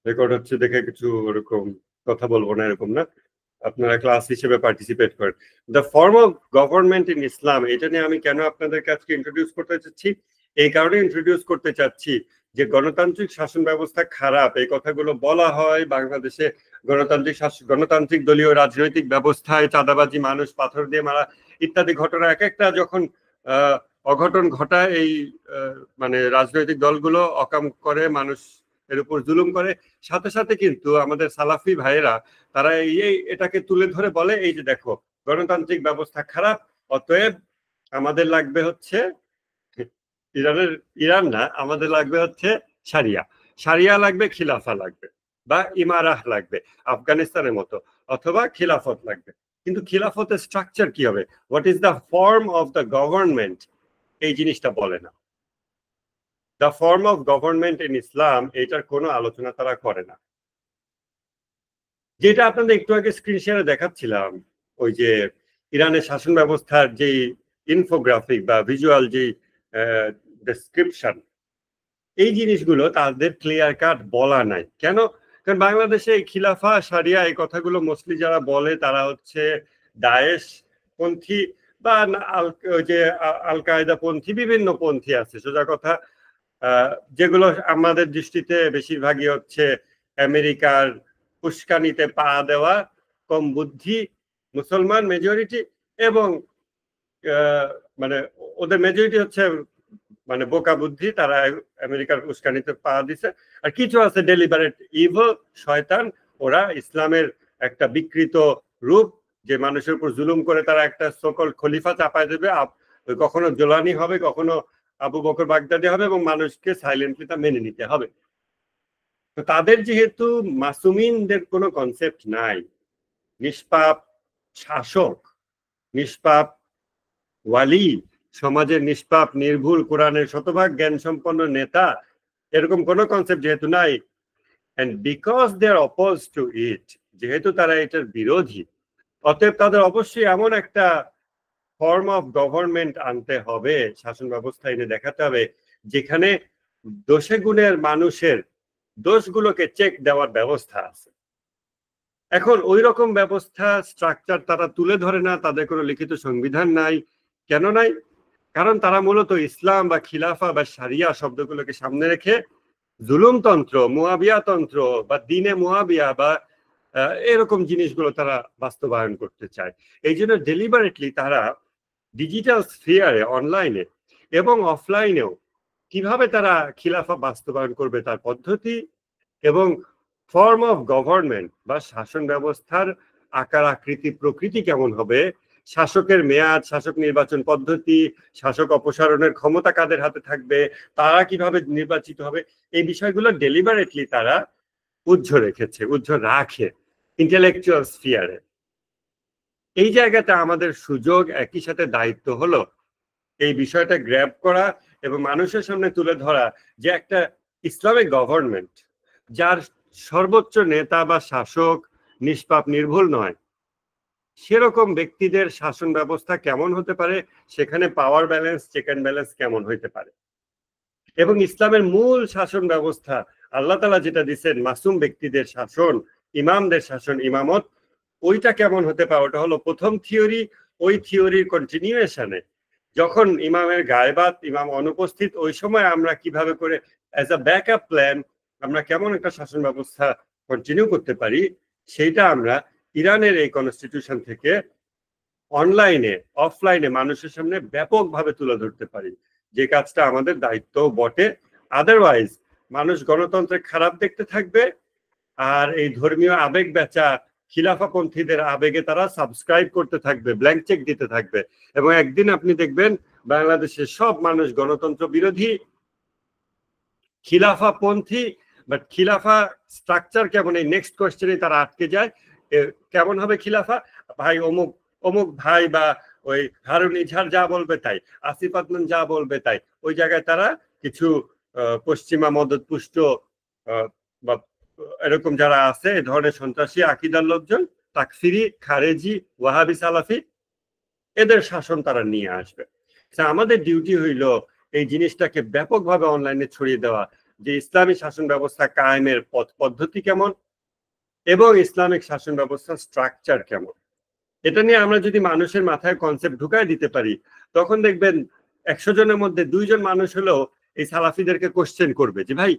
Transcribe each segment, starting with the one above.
Record হচ্ছে দেখে কিছু ওরকম কথা বলবো না, এরকম না, আপনারা ক্লাস হিসেবে পার্টিসিপেট করেন। The form of government in Islam, এটা নিয়ে আমি কেন আপনাদের কাছে ইন্ট্রোডিউস করতে চাচ্ছি, এই কারণে ইন্ট্রোডিউস করতে চাচ্ছি যে গণতান্ত্রিক শাসন ব্যবস্থা খারাপ এই কথাগুলো বলা হয় বাংলাদেশে। গণতান্ত্রিক দলীয় রাজনৈতিক ব্যবস্থায় চাঁদাবাজি, মানুষ পাথর দিয়ে মারা ইত্যাদি ঘটনা এক একটা যখন অঘটন ঘটায়, এই মানে রাজনৈতিক দলগুলো অকাম করে, মানুষ এর উপর জুলুম করে, সাথে সাথে কিন্তু আমাদের সালাফি ভাইয়েরা তারা এটাকে তুলে ধরে বলে এই যে দেখো গণতান্ত্রিক ব্যবস্থা খারাপ, অতএব আমাদের লাগবে হচ্ছে ইরান না, আমাদের লাগবে হচ্ছে সারিয়া, সারিয়া লাগবে, খিলাফা লাগবে, বা ইমারাহ লাগবে আফগানিস্তানের মতো, অথবা খিলাফত লাগবে। কিন্তু খিলাফতের স্ট্রাকচার কি হবে, what is the form of the government, এই জিনিসটা বলে না। The form of government in Islam, এইটার কোনো আলোচনা তারা করে না। যেটা আপনাদের একটু আগে স্ক্রিন শেয়ারে দেখাচ্ছিলাম, ওই যে ইরানের শাসন ব্যবস্থার যে ইনফোগ্রাফিক বা ভিজুয়াল যে ডেসক্রিপশন, এই জিনিসগুলো তাদের ক্লিয়ার কাট বলা নাই। কেন? কারণ বাংলাদেশে খিলাফা সারিয়া এই কথাগুলো মোস্টলি যারা বলে তারা হচ্ছে দায়েশ পন্থী বা যে আল কায়দা পন্থী, বিভিন্ন পন্থী আছে সোজা কথা, যেগুলো আমাদের দৃষ্টিতে বেশিরভাগই হচ্ছে আমেরিকার উস্কানিতে পা দেওয়া কম বুদ্ধি মুসলমান মেজরিটি, এবং মানে ওদের মেজরিটি হচ্ছে মানে বোকা বুদ্ধি, তারা আমেরিকার উস্কানিতে পা দিছে। আর কিছু আছে ডেলিবারেট ইভিল, শয়তান, ওরা ইসলামের একটা বিকৃত রূপ, যে মানুষের উপর জুলুম করে তারা একটা সকল খলিফা চাপায় দেবে, কখনো জোলানি হবে, কখনো আবু বকর বাগদাদি হবে, এবং মানুষকে সাইলেন্টলি তা মেনে নিতে হবে। তো তাদের যেহেতু মাসুমিনদের কোনো কনসেপ্ট নাই, নিষ্পাপ শাসক, নিষ্পাপ ওয়ালি, সমাজের নিষ্পাপ নির্ভুল কোরআনের শতভাগ জ্ঞান সম্পন্ন নেতা, এরকম কোন কনসেপ্ট যেহেতু নাই, and because they are oppose to it, যেহেতু তারা এটার বিরোধী, অতএব তাদের অবশ্যই এমন একটা ফর্ম অফ গভর্নমেন্ট আনতে হবে, শাসন ব্যবস্থা এনে দেখাতে হবে যেখানে দোষে গুণের মানুষের দোষগুলোকে চেক দেওয়ার ব্যবস্থা আছে। এখন ওই রকম ব্যবস্থা স্ট্রাকচার তারা তুলে ধরে না, তাদের কোনো লিখিত সংবিধান নাই। কেন নাই? কারণ তারা মূলত ইসলাম বা খিলাফা বা সারিয়া শব্দগুলোকে সামনে রেখে জুলুমতন্ত্র, মুয়াবিয়া তন্ত্র বা দিনে মুয়াবিয়া বা এরকম জিনিসগুলো তারা বাস্তবায়ন করতে চায়। এই জন্য ডেলিবারেটলি তারা ডিজিটাল স্ফিয়ারে, অনলাইনে এবং অফলাইনেও কিভাবে তারা খিলাফা বাস্তবায়ন করবে তার পদ্ধতি এবং ফর্ম অফ গভর্নমেন্ট বা শাসন ব্যবস্থার আকার আকৃতি প্রকৃতি কেমন হবে, শাসকের মেয়াদ, শাসক নির্বাচন পদ্ধতি, শাসক অপসারণের ক্ষমতা কাদের হাতে থাকবে, তারা কিভাবে নির্বাচিত হবে, এই বিষয়গুলো ডেলিবারেটলি তারা উজ্জ্ব রাখে ইন্টেলেকচুয়াল স্ফিয়ারে। এই জায়গাটা আমাদের সুযোগ, একই সাথে দায়িত্ব হলো এই বিষয়টা গ্র্যাব করা এবং মানুষের সামনে তুলে ধরা যে একটা ইসলামিক গভর্নমেন্ট যার সর্বোচ্চ নেতা বা শাসক নিষ্পাপ নির্ভুল নয়, সেরকম ব্যক্তিদের শাসন ব্যবস্থা কেমন হতে পারে, সেখানে power balance, check and balance কেমন হইতে পারে, এবং ইসলামের মূল শাসন ব্যবস্থা আল্লাহ তাআলা যেটা দিচ্ছেন মাসুম ব্যক্তিদের শাসন, ইমামদের শাসন, ইমামত, ওইটা কেমন হতে পারে। ওটা হলো প্রথম থিওরি। ওই থিওরির কন্টিনিউয়েশনে যখন ইমামের গায়বাত, ইমাম অনুপস্থিত, ওই সময় আমরা কিভাবে করে অ্যাজ আ ব্যাকআপ প্ল্যান আমরা কেমন একটা শাসন ব্যবস্থা কন্টিনিউ করতে পারি, সেইটা আমরা ইরানের এই কনস্টিটিউশন থেকে অনলাইনে অফলাইনে মানুষের সামনে ব্যাপকভাবে তুলে ধরতে পারি, যে কাজটা আমাদের দায়িত্ব বটে। আদারওয়াইজ মানুষ গণতন্ত্রে খারাপ দেখতে থাকবে, আর এই ধর্মীয় আবেগ বেচা খিলাফাপন্থীদের আবেগে তারা সাবস্ক্রাইব করতে থাকবে, ব্ল্যাঙ্ক চেক দিতে থাকবে, এবং একদিন আপনি দেখবেন বাংলাদেশের সব মানুষ গণতন্ত্র বিরোধী, খিলাফাপন্থী, বাট খিলাফা স্ট্রাকচার কেমন, এই নেক্সট কোয়েশ্চেনে তারা আটকে যায়। কেমন হবে খিলাফা? ভাই অমুক অমুক ভাই বা ওই হারুন ইজহার যা বলবে তাই, আসিফ আদনান যা বলবে তাই, ওই জায়গায় তারা কিছু পশ্চিমা মদতপুষ্ট বা এরকম যারা আছে এই ধরনের সন্ত্রাসী আকিদার লোকজন, তাকফিরি, খারেজি, ওয়াহাবি, সালাফি, এদের শাসন তারা নিয়ে আসবে। আমাদের ডিউটি হইল এই জিনিসটাকে ব্যাপকভাবে অনলাইনে ছড়িয়ে দেওয়া, যে ইসলামী শাসন ব্যবস্থা কায়েমের পথ পদ্ধতি কেমন এবং ইসলামিক শাসন ব্যবস্থার স্ট্রাকচার কেমন। এটা নিয়ে আমরা যদি মানুষের মাথায় কনসেপ্ট ঢুকায় দিতে পারি, তখন দেখবেন 100 জনের মধ্যে 2 জন মানুষ হলেও এই সালাফিদেরকে কোশ্চেন করবে যে ভাই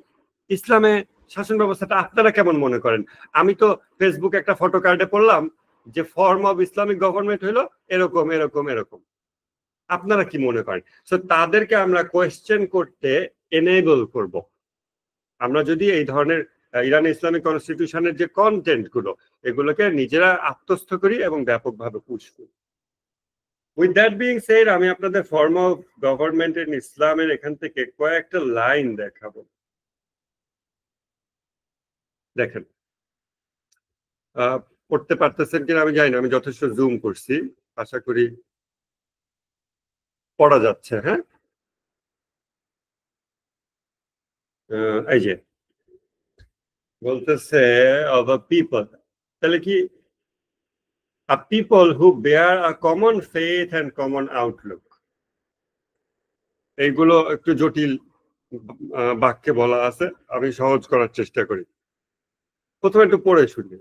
ইসলামে শাসন ব্যবস্থাটা আপনারা কেমন মনে করেন। আমি তো ফেসবুকে একটা ফটো কার্ডে পড়লাম যে ফর্ম অফ ইসলামিক গভর্নমেন্ট হলো এরকম এরকম এরকম, আপনারা কি মনে করেন। সো তাদেরকে আমরা কোয়েশ্চেন করতে এনেবল করব আমরা যদি এই ধরনের ইরানি ইসলামিক কনস্টিটিউশনের যে কন্টেন্ট গুলো এগুলোকে নিজেরা আত্মস্থ করি এবং ব্যাপকভাবে পুশ করি। উইথ দ্যাট বিং সেড, আমি আপনাদের ফর্ম অফ গভর্নমেন্ট ইন ইসলামের এখান থেকে কয়েকটা লাইন দেখাবো। দেখেন, পড়তে পারতেছেন কিনা আমি জানি না, আমি যথেষ্ট জুম করছি, আশা করি পড়া যাচ্ছে। হ্যাঁ, এই যে বলতেছে অফ আ পিপল, তাহলে কি a people who bear a common faith and common outlook। এইগুলো একটু জটিল বাক্যে বলা আছে, আমি সহজ করার চেষ্টা করি। প্রথমে একটু পড়ে শুনি।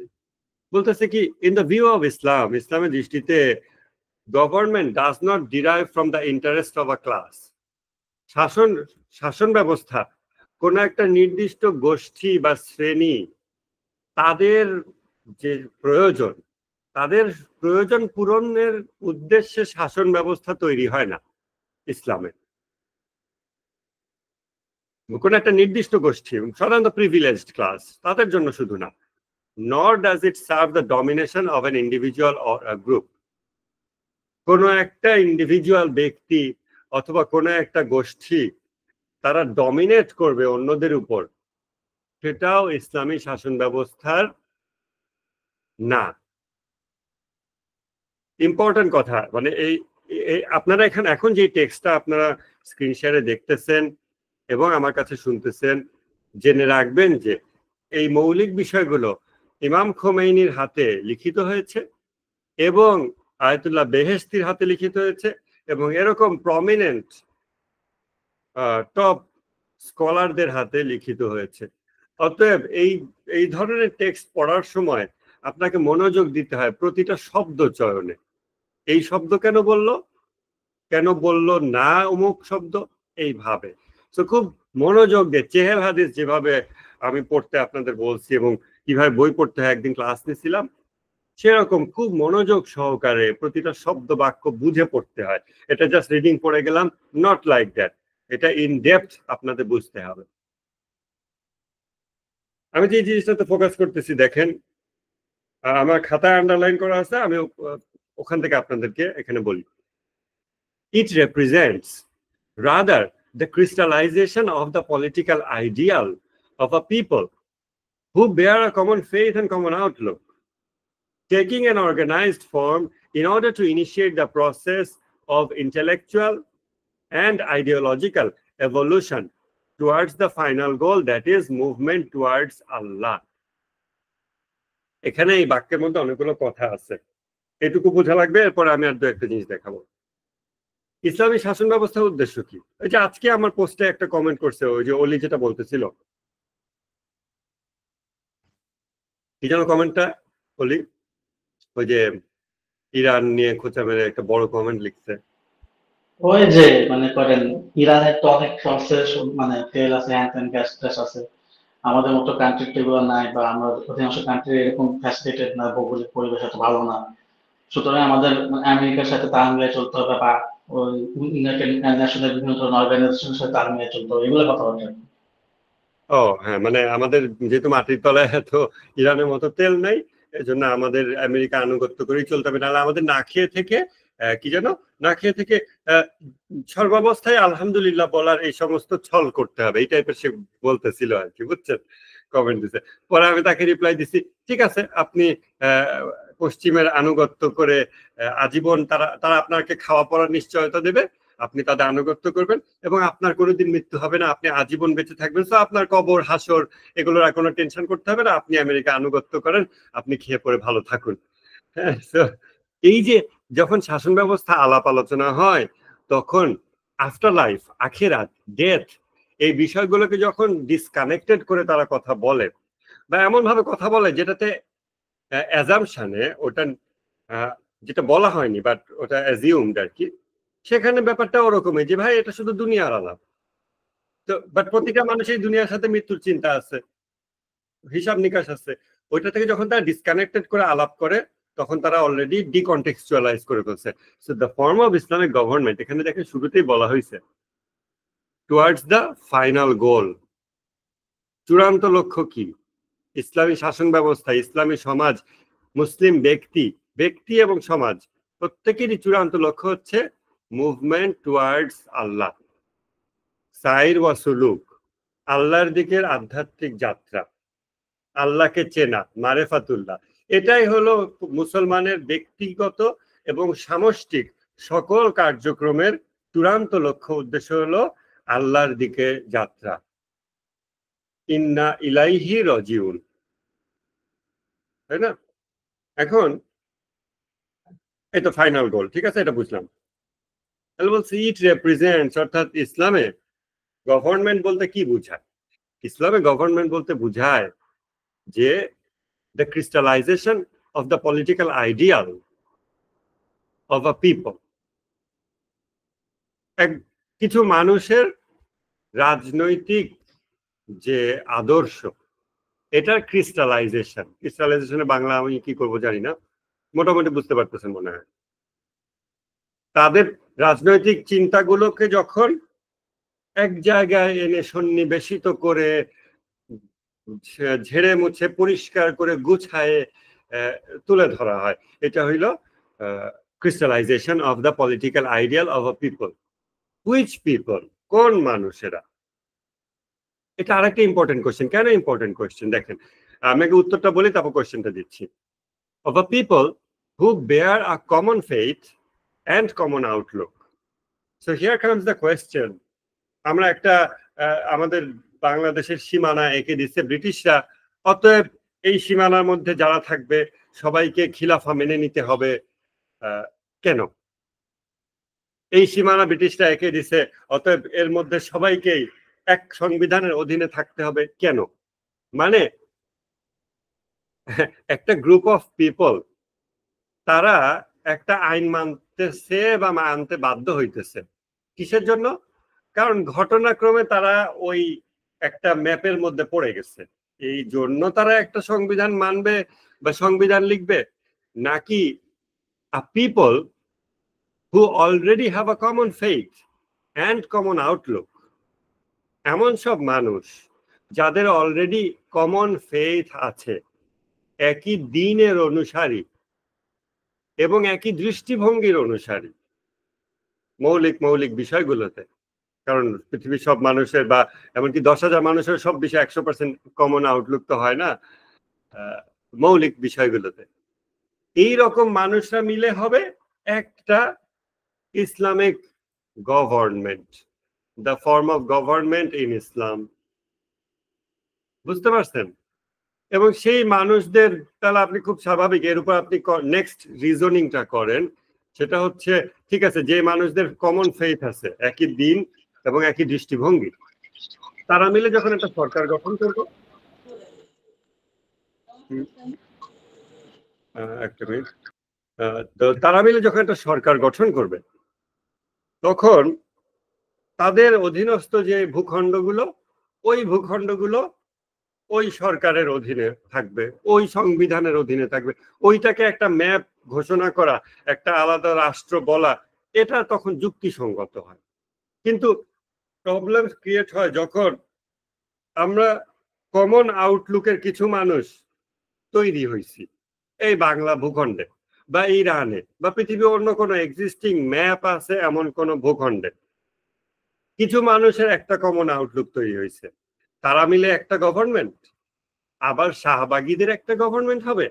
বলতেছে কি, in the view of Islam, ইসলামের দৃষ্টিতে government does not derive from the interest of a class. শাসন ব্যবস্থা কোন একটা নির্দিষ্ট গোষ্ঠী বা শ্রেণী তাদের যে তাদের প্রয়োজন পূরণের উদ্দেশ্যে শাসন ব্যবস্থা তৈরি হয় না ইসলামে। কোন একটা নির্দিষ্ট গোষ্ঠী, সাধারণত প্রিভিলেজড ক্লাস, তাদের জন্য শুধু না। নর does it serve the domination of an individual or a group. কোন একটা ইন্ডিভিজুয়াল ব্যক্তি অথবা কোন একটা গোষ্ঠী তারা ডমিনেট করবে অন্যদের উপর, সেটাও ইসলামী শাসন ব্যবস্থার না। ইম্পর্টেন্ট কথা, মানে এই আপনারা এখন যে টেক্সটটা আপনারা স্ক্রিন শেয়ারে দেখতেছেন এবং আমার কাছে শুনতেছেন, জেনে রাখবেন যে এই মৌলিক বিষয়গুলো ইমাম খোমেইনির হাতে লিখিত হয়েছে এবং আয়াতুল্লাহ বেহেশতির হাতে লিখিত হয়েছে এবং এরকম প্রমিনেন্ট টপ স্কলারদের হাতে লিখিত হয়েছে। অতএব এই ধরনের টেক্সট পড়ার সময় আপনাকে মনোযোগ দিতে হয় প্রতিটা শব্দ চয়নে। এই শব্দ কেন বলল না অমুক শব্দ, এইভাবে। তো খুব মনোযোগ দিয়ে চেহেল হাদিস যেভাবে আমি পড়তে আপনাদের বলছি এবং কিভাবে বই পড়তে হয় একদিন ক্লাস নিয়েছিলাম, সেরকম খুব মনোযোগ সহকারে প্রতিটা শব্দ বাক্য বুঝে পড়তে হয়। এটা জাস্ট রিডিং পড়ে গেলাম, নট লাইক দ্যাট। এটা ইন ডেপথ আপনাদের বুঝতে হবে। আমি যে জিনিসটাতে ফোকাস করতেছি দেখেন, আমার খাতায় আন্ডারলাইন করা আছে, আমি ওখান থেকে আপনাদেরকে এখানে বলি। It represents rather the crystallization of the political ideal of a people who bear a common faith and common outlook, taking an organized form in order to initiate the process of intellectual and ideological evolution towards the final goal, that is movement towards Allah. এখানে এই বাক্যের মধ্যে অনেকগুলো কথা আছে, এটুকু বোঝা লাগবে, এরপর আমি আর দু একটা জিনিস দেখাবো। ইসলামী শাসন ব্যবস্থার উদ্দেশ্য কি? ওই যে আজকে আমার পোস্টে একটা কমেন্ট করছে, ওই যে অলি যেটা বলতেছিল, কি যেন কমেন্টটা অলি, ওই যে ইরান নিয়ে খোঁচা মেরে একটা বড় কমেন্ট লিখছে। ওই যে মনে করেন ইরানের তো অনেক সর্সেস মানে তেল আছে, হ্যান্ড গ্যাস ট্যাস আছে, আমাদের মতো কান্ট্রি এগুলো নাই, বা আমরা অধিকাংশ কান্ট্রি এরকম ফ্যাসিলিটেড না, ভৌগোলিক পরিবেশ এত ভালো না। সুতরাং আমাদের আমেরিকার সাথে তাল মিলিয়ে চলতে হবে, বা ওই ইউনাইটেড ন্যাশনের বিভিন্ন ধরনের অর্গানাইজেশনের সাথে তাল মিলিয়ে চলতে হবে, এগুলো কথা বলতে। ও হ্যাঁ, মানে আমাদের যেহেতু মাটির তলায় এত ইরানের মতো তেল নাই, এজন্য আমাদের আমেরিকা আনুগত্য করেই চলতে হবে, নাহলে আমাদের না খেয়ে থেকে কি যেন না খেয়ে থেকে সর্বাবস্থায় আলহামদুলিল্লাহ বলার এই সমস্ত ছল করতে হবে, এই টাইপের সে বলতেছিল আর কি, বুঝছেন? কমেন্ট দিছে। পরে আমি তাকে রিপ্লাই দিছি, ঠিক আছে, আপনি পশ্চিমের আনুগত্য করে আজীবন তারা আপনাকে খাওয়া পড়ার নিশ্চয়তা দেবে, আপনি তাদের আনুগত্য করবেন এবং আপনার কোনোদিন মৃত্যু হবে না, আপনি আজীবন বেঁচে থাকবেন। তো আপনার কবর হাসর এগুলোর আর কোনো টেনশন করতে হবে না, আপনি আমেরিকা আনুগত্য করেন, আপনি খেয়ে পরে ভালো থাকুন। হ্যাঁ, এই যে যখন শাসন ব্যবস্থা আলাপ আলোচনা হয়, তখন আফটার লাইফ, আখিরাত, ডেথ, এই বিষয়গুলোকে যখন ডিসকানেক্টেড করে তারা কথা বলে বা এমন ভাবে কথা বলে যেটাতে অ্যাজাম্পশনে ওটা যেটা বলা হয়নি বাট ওটা অ্যাজিউমড আর কি, সেখানে ব্যাপারটা ওরকমই যে ভাই এটা শুধু দুনিয়ার আলাপ। তো বাট প্রতিটা মানুষের দুনিয়ার সাথে মৃত্যুর চিন্তা আছে, হিসাব নিকাশ আছে। ওইটা থেকে যখন তারা ডিসকানেক্টেড করে আলাপ করে তখন তারা অলরেডি ডিকন্টেক্সচুয়ালাইজ করে ফেলছে। So the form of Islamic government, এখানে দেখেন শুরুতেই বলা হয়েছে টুয়ার্ডস দ্য ফাইনাল গোল। চূড়ান্ত লক্ষ্য কি? ইসলামী শাসন ব্যবস্থা, ইসলামী সমাজ, মুসলিম ব্যক্তি এবং সমাজ প্রত্যেকেরই চূড়ান্ত লক্ষ্য হচ্ছে মুভমেন্ট টুয়ার্ডস আল্লাহ, সাইর ওয়া সুলুক, আল্লাহর দিকের আধ্যাত্মিক যাত্রা, আল্লাহকে চেনা, মারেফাতুল্লাহ। এটাই হলো মুসলমানের ব্যক্তিগত এবং সামষ্টিক সকল কার্যক্রমের চূড়ান্ত লক্ষ্য উদ্দেশ্য হলো আল্লাহর দিকে যাত্রা। ইন্না ইলাইহি রাজিউন, তাই না? এখন এই তো ফাইনাল গোল, ঠিক আছে, এটা বুঝলাম। তাহলে বলছি ইট রিপ্রেজেন্টস, অর্থাৎ ইসলামে গভর্নমেন্ট বলতে কি বোঝায়? ইসলামে গভর্নমেন্ট বলতে বোঝায় যে the crystallization of the political ideal of a people, কিছু মানুষের রাজনৈতিক যে আদর্শ, এটার ক্রিস্টালাইজেশনে বাংলা আমি কি করব জানি না, মোটামুটি বুঝতে পারতেছেন মনে হয়। তাদের রাজনৈতিক চিন্তাগুলোকে যখন এক জায়গায় এনে সন্নিবেশিত করে ঝেড়ে মুছে পরিষ্কার করে গুছায়ে তুলে ধরা হয়, এটা হইল crystallization of the political ideal of a people. Which people? কোন মানুষেরা? এটা আরেকটা ইম্পর্টেন্ট কোয়েশ্চেন। কেন ইম্পর্টেন্ট কোয়েশ্চেন? দেখেন, আমি আগে উত্তরটা বলি, তারপর কোয়েশ্চেনটা দিচ্ছি। Of a people who bear a common faith and common outlook. So here comes the question. আমরা একটা আমাদের বাংলাদেশের সীমানা এঁকে দিচ্ছে ব্রিটিশরা, অতএব এই সীমানার মধ্যে যারা থাকবে সবাইকে খিলাফা মেনে নিতে হবে। কেন এই সীমানা ব্রিটিশরা এঁকে দিছে, অতএব এর মধ্যে সবাইকেই এক সংবিধানের অধীনে থাকতে হবে কেন? মানে একটা গ্রুপ অফ পিপল তারা একটা আইন মানতেছে বা মানতে বাধ্য হইতেছে, কিসের জন্য? কারণ ঘটনাক্রমে তারা ওই একটা ম্যাপের মধ্যে পড়ে গেছে, এই জন্য তারা একটা সংবিধান মানবে বা সংবিধান লিখবে। নাকি a people who already have a common faith and common outlook, এমন সব মানুষ যাদের অলরেডি কমন ফেথ আছে, একই দ্বীনের অনুসারী এবং একই দৃষ্টিভঙ্গির অনুসারী মৌলিক বিষয়গুলোতে। কারণ পৃথিবীর সব মানুষের বা এমনকি 10,000 মানুষের সব বিষয়ে 100% কমন আউটলুক তো হয় না, মৌলিক বিষয়গুলোতে। এই রকম মানুষরা মিলে হবে একটা Islamic government, the form of government in Islam. বুঝতে পারছেন? এবং সেই মানুষদের, তাহলে আপনি খুব স্বাভাবিক এর উপর আপনি নেক্সট রিজনিংটা করেন, সেটা হচ্ছে ঠিক আছে, যে মানুষদের কমন ফেথ আছে, একই দিন এবং একই দৃষ্টিভঙ্গি, তারা মিলে যখন একটা সরকার গঠন করবো, একটা মিনিট, তারা মিলে যখন একটা সরকার গঠন করবে তখন তাদের অধীনস্থ যে ভূখণ্ডগুলো, ওই ভূখণ্ডগুলো ওই সরকারের অধীনে থাকবে, ওই সংবিধানের অধীনে থাকবে। ওইটাকে একটা ম্যাপ ঘোষণা করা, একটা আলাদা রাষ্ট্র বলা, এটা তখন যুক্তিসঙ্গত হয়। কিন্তু প্রবলেম ক্রিয়েট হয় যখন আমরা কমন আউটলুকের কিছু মানুষ তৈরি হয়েছি এই বাংলা ভূখণ্ডে বা ইরানে বা পৃথিবীর অন্য কোনো এক্সিস্টিং ম্যাপ আছে এমন কোন ভূখণ্ডে কিছু মানুষের একটা কমন আউটলুক তৈরি হয়েছে, তারা মিলে একটা গভর্নমেন্ট। আবার শাহবাগীদের একটা গভর্নমেন্ট হবে,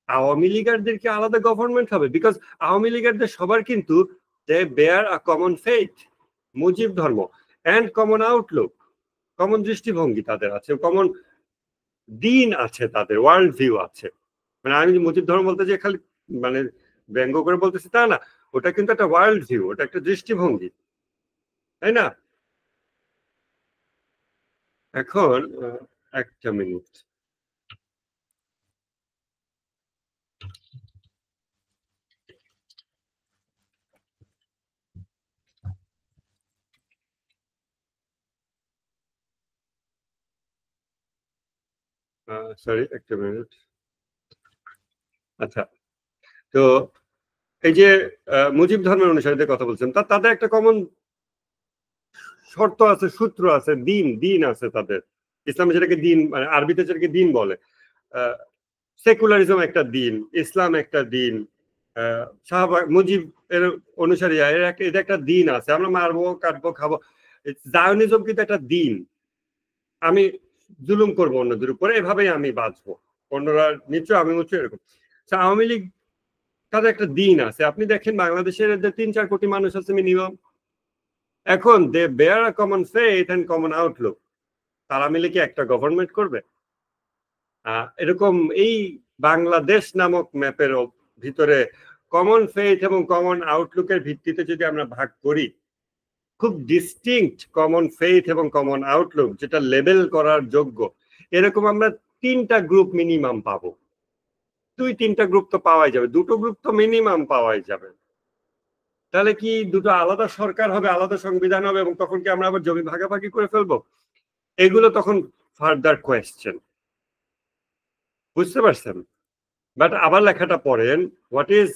আওয়ামী লীগারদেরকে আলাদা গভর্নমেন্ট হবে, বিকজ আওয়ামী লীগারদের সবার কিন্তু they bear a common faith, Mujib ধর্ম, অ্যান্ড কমন আউটলুক, কমন দৃষ্টিভঙ্গি তাদের আছে, কমন দিন আছে, তাদের ওয়ার্ল্ড ভিউ আছে। মানে আমি মুজিব ধর্ম বলতে যে খালি মানে ব্যঙ্গ করে বলতেছি তা না, ওটা কিন্তু একটা ওয়ার্ল্ড ভিউ, ওটা একটা দৃষ্টিভঙ্গি, তাই না? এখন একটা মিনিট, সরি একটা মিনিট। আচ্ছা, তো এই যে মুজিব ধর্মের অনুসারীদের কথা বলছেন, তাদের একটা কমন শর্ত আছে, সূত্র আছে, দিন আছে তাদের। ইসলামে যেটাকে দিন, মানে আরবিতে যেটাকে দিন বলে, সেকুলারিজম একটা দিন, ইসলাম একটা দিন, শাহবাগ মুজিব এর অনুসারী এটা একটা দিন আছে, আমরা মারবো কাটবো খাবো। জায়নিজম কিন্তু একটা দিন, আমি জুলুম করবো অন্যদের উপরে, এভাবেই আমি বাঁচবো, অন্যরা নিচু আমি উঁচু, এরকম। আওয়ামী লীগ তাদের একটা দিন আছে। আপনি দেখেন বাংলাদেশের 3-4 কোটি মানুষ আছে মিনিমাম, এখন they bear a common faith and common outlook. তারা মিলে কি একটা গভর্নমেন্ট করবে? এরকম এই বাংলাদেশ নামক ম্যাপের ভিতরে কমন ফেথ এবং কমন আউটলুকের ভিত্তিতে যদি আমরা ভাগ করি, খুব ডিস্টিংক্ট কমন ফেথ এবং কমন আউটলুক যেটা লেবেল করার যোগ্য, এরকম আমরা 3টা গ্রুপ মিনিমাম পাবো। 2-3টা গ্রুপ তো পাওয়াই যাবে, 2টো গ্রুপ তো মিনিমাম পাওয়াই যাবে। তাহলে কি দুটো আলাদা সরকার হবে, আলাদা সংবিধান হবে, এবং তখন কি আমরা আবার জমি ভাগাভাগি করে ফেলবো? এগুলো তখন ফার্দার কোয়েশ্চেন, বুঝতে পারছেন? বাট আবার লেখাটা পড়েন, what is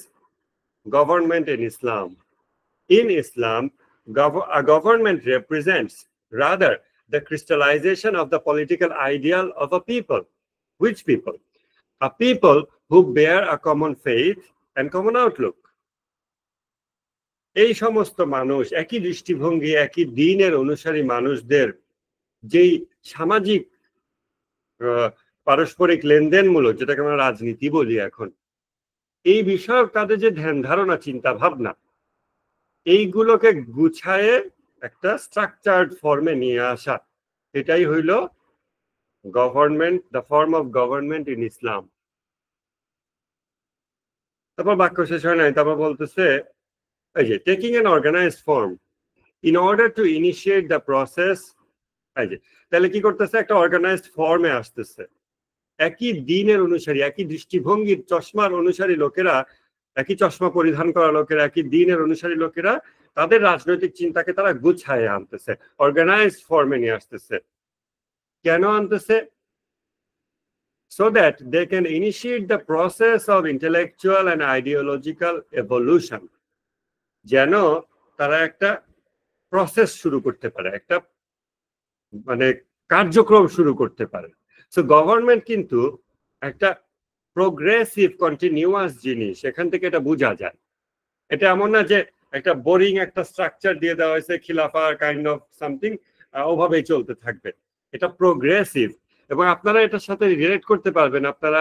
government in Islam? In Islam, a government represents rather the crystallization of the political ideal of a people. Which people? A people who bear a common faith and common outlook. এই সমস্ত মানুষ, একই দৃষ্টিভঙ্গি, একই দিনের অনুসারী মানুষদের যেই সামাজিক পারস্পরিক লেনদেনমূলক, যেটাকে আমরা রাজনীতি বলি এখন, এই বিষয়ক তাদের যে ধ্যান ধারণা, চিন্তা ভাবনা, এইগুলোকে গুছায়ে একটা স্ট্রাকচার্ড ফর্মে নিয়ে আসা, এটাই হইল government, the form of government in Islam. তারপর বাক্য শেষ হয় নাই, তারপর বলতেছে এই যে taking an organized form in order to initiate the process. এই যে তাহলে কি করতেছে, একটা অর্গানাইজড ফর্মে আসতেছে। একই দিনের অনুসারী, একই দৃষ্টিভঙ্গির চশমার অনুসারী লোকেরা, একই চশমা পরিধান করা লোকেরা, একই দিনের অনুসারী লোকেরা তাদের রাজনৈতিক চিন্তাকে তারা গুছায় আনতেছে, অর্গানাইজড ফর্মে নিয়ে আসতেছে। কেন আনতেছে? So that they can initiate the process of intellectual and ideological evolution. যেন তারা একটা প্রসেস শুরু করতে পারে, একটা মানে কার্যক্রম শুরু করতে পারে। সো গভর্নমেন্ট কিন্তু একটা প্রোগ্রেসিভ কন্টিনিউয়াস জিনিস, এখান থেকে এটা বোঝা যায়। এটা এমন না যে একটা বোরিং একটা স্ট্রাকচার দিয়ে দেওয়া হয়েছে, খিলাফা কাইন্ড অফ সামথিং, ওভাবেই চলতে থাকবে। এটা প্রোগ্রেসিভ, এবং আপনারা এটার সাথে রিলেট করতে পারবেন। আপনারা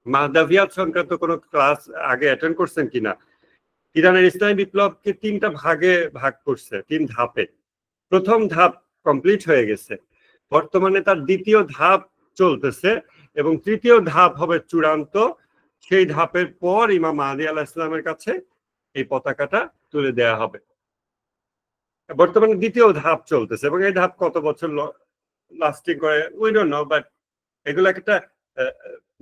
মাহদাভিয়াত সংক্রান্ত কোনো ক্লাস আগে অ্যাটেন্ড করছেন কিনা? ইরানের ইসলামী বিপ্লবকে 3টা ভাগে ভাগ করছে, 3 ধাপে। প্রথম ধাপ কমপ্লিট হয়ে গেছে, বর্তমানে তার দ্বিতীয় ধাপ চলতেছে, এবং তৃতীয় ধাপ হবে চূড়ান্ত। সেই ধাপের পর ইমাম মাহদী আলাইহিস সালামের কাছে এই পতাকাটা তুলে দেয়া হবে। বর্তমানে দ্বিতীয় ধাপ চলতেছে, এবং এই ধাপ কত বছর লাস্টিং করে উই ডোন্ট নো, বাট এগুলো একটা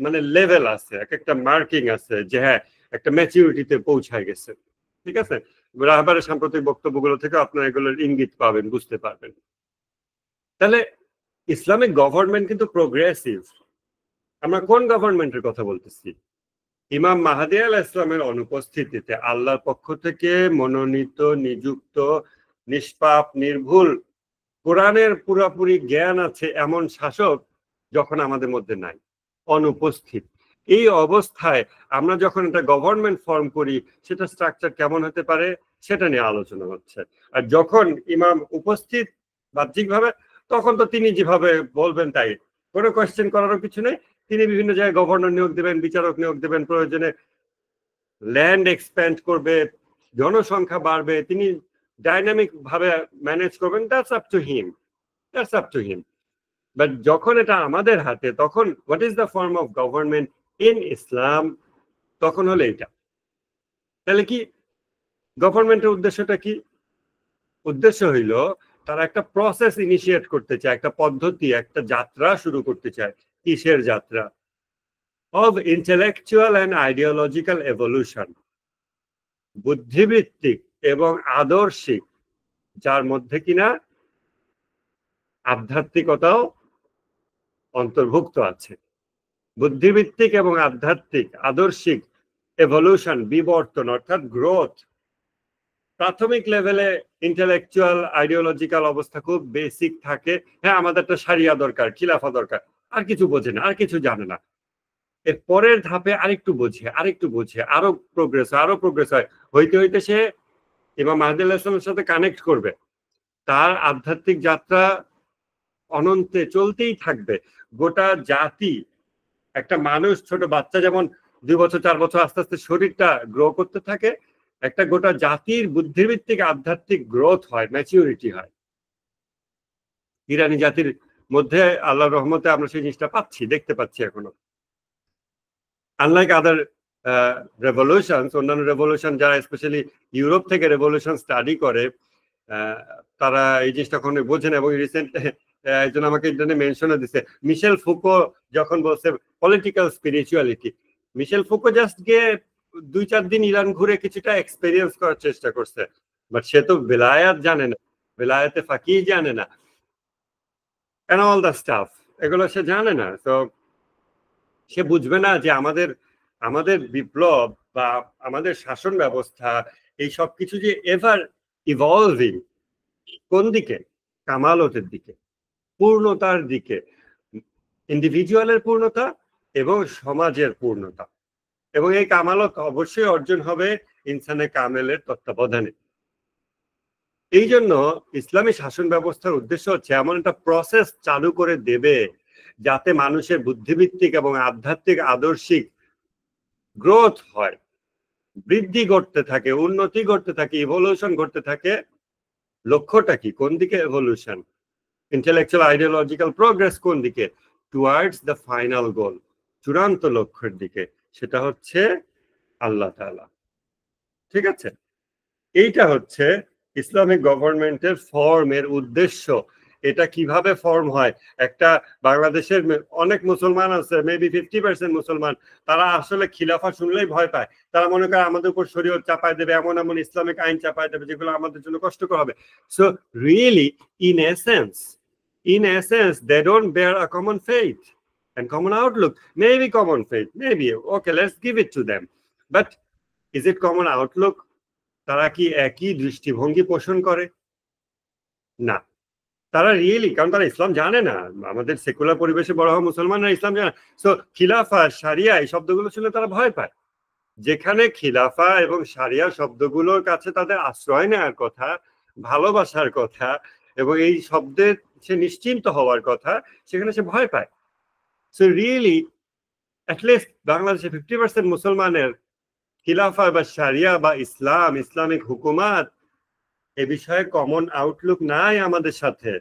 মানে লেভেল আছে, একটা মার্কিং আছে যে হ্যাঁ একটা ম্যাচিউরিটিতে পৌঁছায় গেছে। ঠিক আছে, রাহবারের সাম্প্রতিক বক্তব্যগুলো থেকে আপনারা এগুলোর ইঙ্গিত পাবেন, বুঝতে পারবেন। তাহলে ইসলামিক গভর্নমেন্ট কিন্তু প্রোগ্রেসিভ। আমরা কোন গভর্নমেন্টের কথা বলতেছি? ইমাম মাহদী আলাইহিস সালামের অনুপস্থিতিতে আল্লাহর পক্ষ থেকে মনোনীত, নিযুক্ত, নিষ্পাপ, নির্ভুল, কোরআনের পুরোপুরি জ্ঞান আছে এমন শাসক যখন আমাদের মধ্যে নাই, অনুপস্থিত। এই অবস্থায় আমরা যখন একটা গভর্নমেন্ট ফর্ম করি, সেটা স্ট্রাকচার কেমন হতে পারে সেটা নিয়ে আলোচনা হচ্ছে। আর যখন ইমাম উপস্থিত বাহ্যিকভাবে, তখন তো তিনি যেভাবে বলবেন তাই, কোনো কোয়েশ্চেন করারও কিছু নেই। তিনি বিভিন্ন জায়গায় গভর্নর নিয়োগ দেবেন, বিচারক নিয়োগ দেবেন, প্রয়োজনে ল্যান্ড এক্সপ্যান্ড করবে, জনসংখ্যা বাড়বে, তিনি ডাইনামিক ভাবে ম্যানেজ করবেন। That's up to him, that's up to him. But যখন এটা আমাদের হাতে, তখন what is the form of government in Islam? তখন হলো এটা। তাহলে কি গভর্নমেন্টের উদ্দেশ্যটা কি? উদ্দেশ্য হইল তারা একটা প্রসেস ইনিশিয়েট করতে চায়, একটা পদ্ধতি, একটা যাত্রা শুরু করতে চায়। কিসের যাত্রা? Of intellectual and ideological evolution, বুদ্ধিবৃত্তিক এবং আদর্শিক, যার মধ্যে কিনা আধ্যাত্মিকতাও অন্তর্ভুক্ত আছে। বুদ্ধিবৃত্তিক এবং আধ্যাত্মিক আদর্শিক এভলিউশন, বিবর্তন অর্থাৎ গ্রোথ। প্রাথমিক লেভেলে ইন্টেলেকচুয়াল আইডিওলজিক্যাল অবস্থা খুব বেসিক থাকে, হ্যাঁ আমাদের একটা সারিয়া দরকার, খিলাফা দরকার, আর কিছু বোঝে না, আর কিছু জানে না। এর পরের ধাপে আরেকটু বোঝে, আরো প্রোগ্রেস হয়, হইতে হইতে সে ইমাম মাহদী আলাইহিস সালামের সাথে কানেক্ট করবে। তার আধ্যাত্মিক যাত্রা অনন্তে চলতেই থাকবে। গোটা জাতি, একটা মানুষ, ছোট বাচ্চা যেমন 2 বছর 4 বছর আস্তে আস্তে শরীরটা গ্রো করতে থাকে, একটা গোটা জাতির বুদ্ধিভিত্তিক আধ্যাত্মিক গ্রোথ হয়, ম্যাচিউরিটি হয়। ইরানি জাতির মধ্যে আল্লাহর রহমতে আমরা সেই জিনিসটা পাচ্ছি, দেখতে পাচ্ছি এখনো। আনলাইক আদার রেভলিউশনস, অন্যান্য রেভলিউশন যারা স্পেশালি ইউরোপ থেকে রেভলিউশন স্টাডি করে, তারা এই জিনিসটা কখনো বোঝে না। এবং রিসেন্ট একজন আমাকে ইন্টারনেটে মেনশনও দিচ্ছে, মিশেল ফুকো যখন বলছে পলিটিক্যাল স্পিরিচুয়ালিটি, মিশেল ফুকো জাস্ট গিয়ে 2-4 দিন ইরান ঘুরে কিছুটা এক্সপেরিয়েন্স করার চেষ্টা করছে, বাট সে তো বেলায়াত জানে না, বেলায়াতে ফাঁকি জানে না, এন্ড অল দ্য স্টাফ, এগুলো সে জানে না। তো সে বুঝবে না যে আমাদের বিপ্লব বা আমাদের শাসন ব্যবস্থা, এই সব কিছু যে এভার ইভলভিং, কোন দিকে? কামালতের দিকে, পূর্ণতার দিকে, ইন্ডিভিজুয়ালের পূর্ণতা এবং সমাজের পূর্ণতা। এবং এই কামালত অবশ্যই অর্জন হবে ইনসানে কামেলের তত্ত্বাবধানে। এই জন্য ইসলামী শাসন ব্যবস্থার উদ্দেশ্য হচ্ছে এমন একটা প্রসেস চালু করে দেবে যাতে মানুষের বুদ্ধিভিত্তিক এবং আধ্যাত্মিক আদর্শিক গ্রোথ হয়, বৃদ্ধি ঘটতে থাকে, উন্নতি ঘটতে থাকে, ইভলিউশন ঘটতে থাকে। লক্ষ্যটা কি? কোন দিকে এভলিউশন? ইন্টেলেকচুয়াল আইডিওলজিক্যাল প্রোগ্রেস কোন দিকে? টুয়ার্ডস দ্য ফাইনাল গোল, চূড়ান্ত লক্ষ্যের দিকে, সেটা হচ্ছে আল্লাহ তাআলা। ঠিক আছে? এইটা হচ্ছে ইসলামিক গভর্নমেন্টের ফর্মের উদ্দেশ্য। এটা কিভাবে ফর্ম হয়? একটা বাংলাদেশের অনেক মুসলমান আছে, মেবি 50% মুসলমান, তারা আসলে খিলাফা শুনলেই ভয় পায়। তারা মনে করে আমাদের উপর শরীয়ত চাপায় দেবে, এমন এমন ইসলামিক আইন চাপায় দেবে যেগুলো আমাদের জন্য কষ্টকর হবে। So really in essence they don't bear a common faith and common outlook. Maybe common faith, maybe, okay, let's give it to them, but is it common outlook? তারা কি একই দৃষ্টিভঙ্গি পোষণ করে? না। তারা রিয়েলি, কারণ তারা ইসলাম জানে না, আমাদের সেকুলার পরিবেশে বড় হওয়া মুসলমানরা ইসলাম জানে। সো খিলাফা, সারিয়া, এই শব্দগুলো শুনে তারা ভয় পায়। যেখানে খিলাফা এবং সারিয়া শব্দগুলোর কাছে তাদের আশ্রয় নেওয়ার কথা, ভালোবাসার কথা এবং এই শব্দের সে নিশ্চিন্ত হওয়ার কথা, সেখানে সে ভয় পায়। সো রিয়েলি অ্যাটলিস্ট বাংলাদেশে 50% মুসলমানের খিলাফা বা সারিয়া বা ইসলাম, ইসলামিক হুকুমাত, এ বিষয়ে কমন আউটলুক নাই আমাদের সাথে।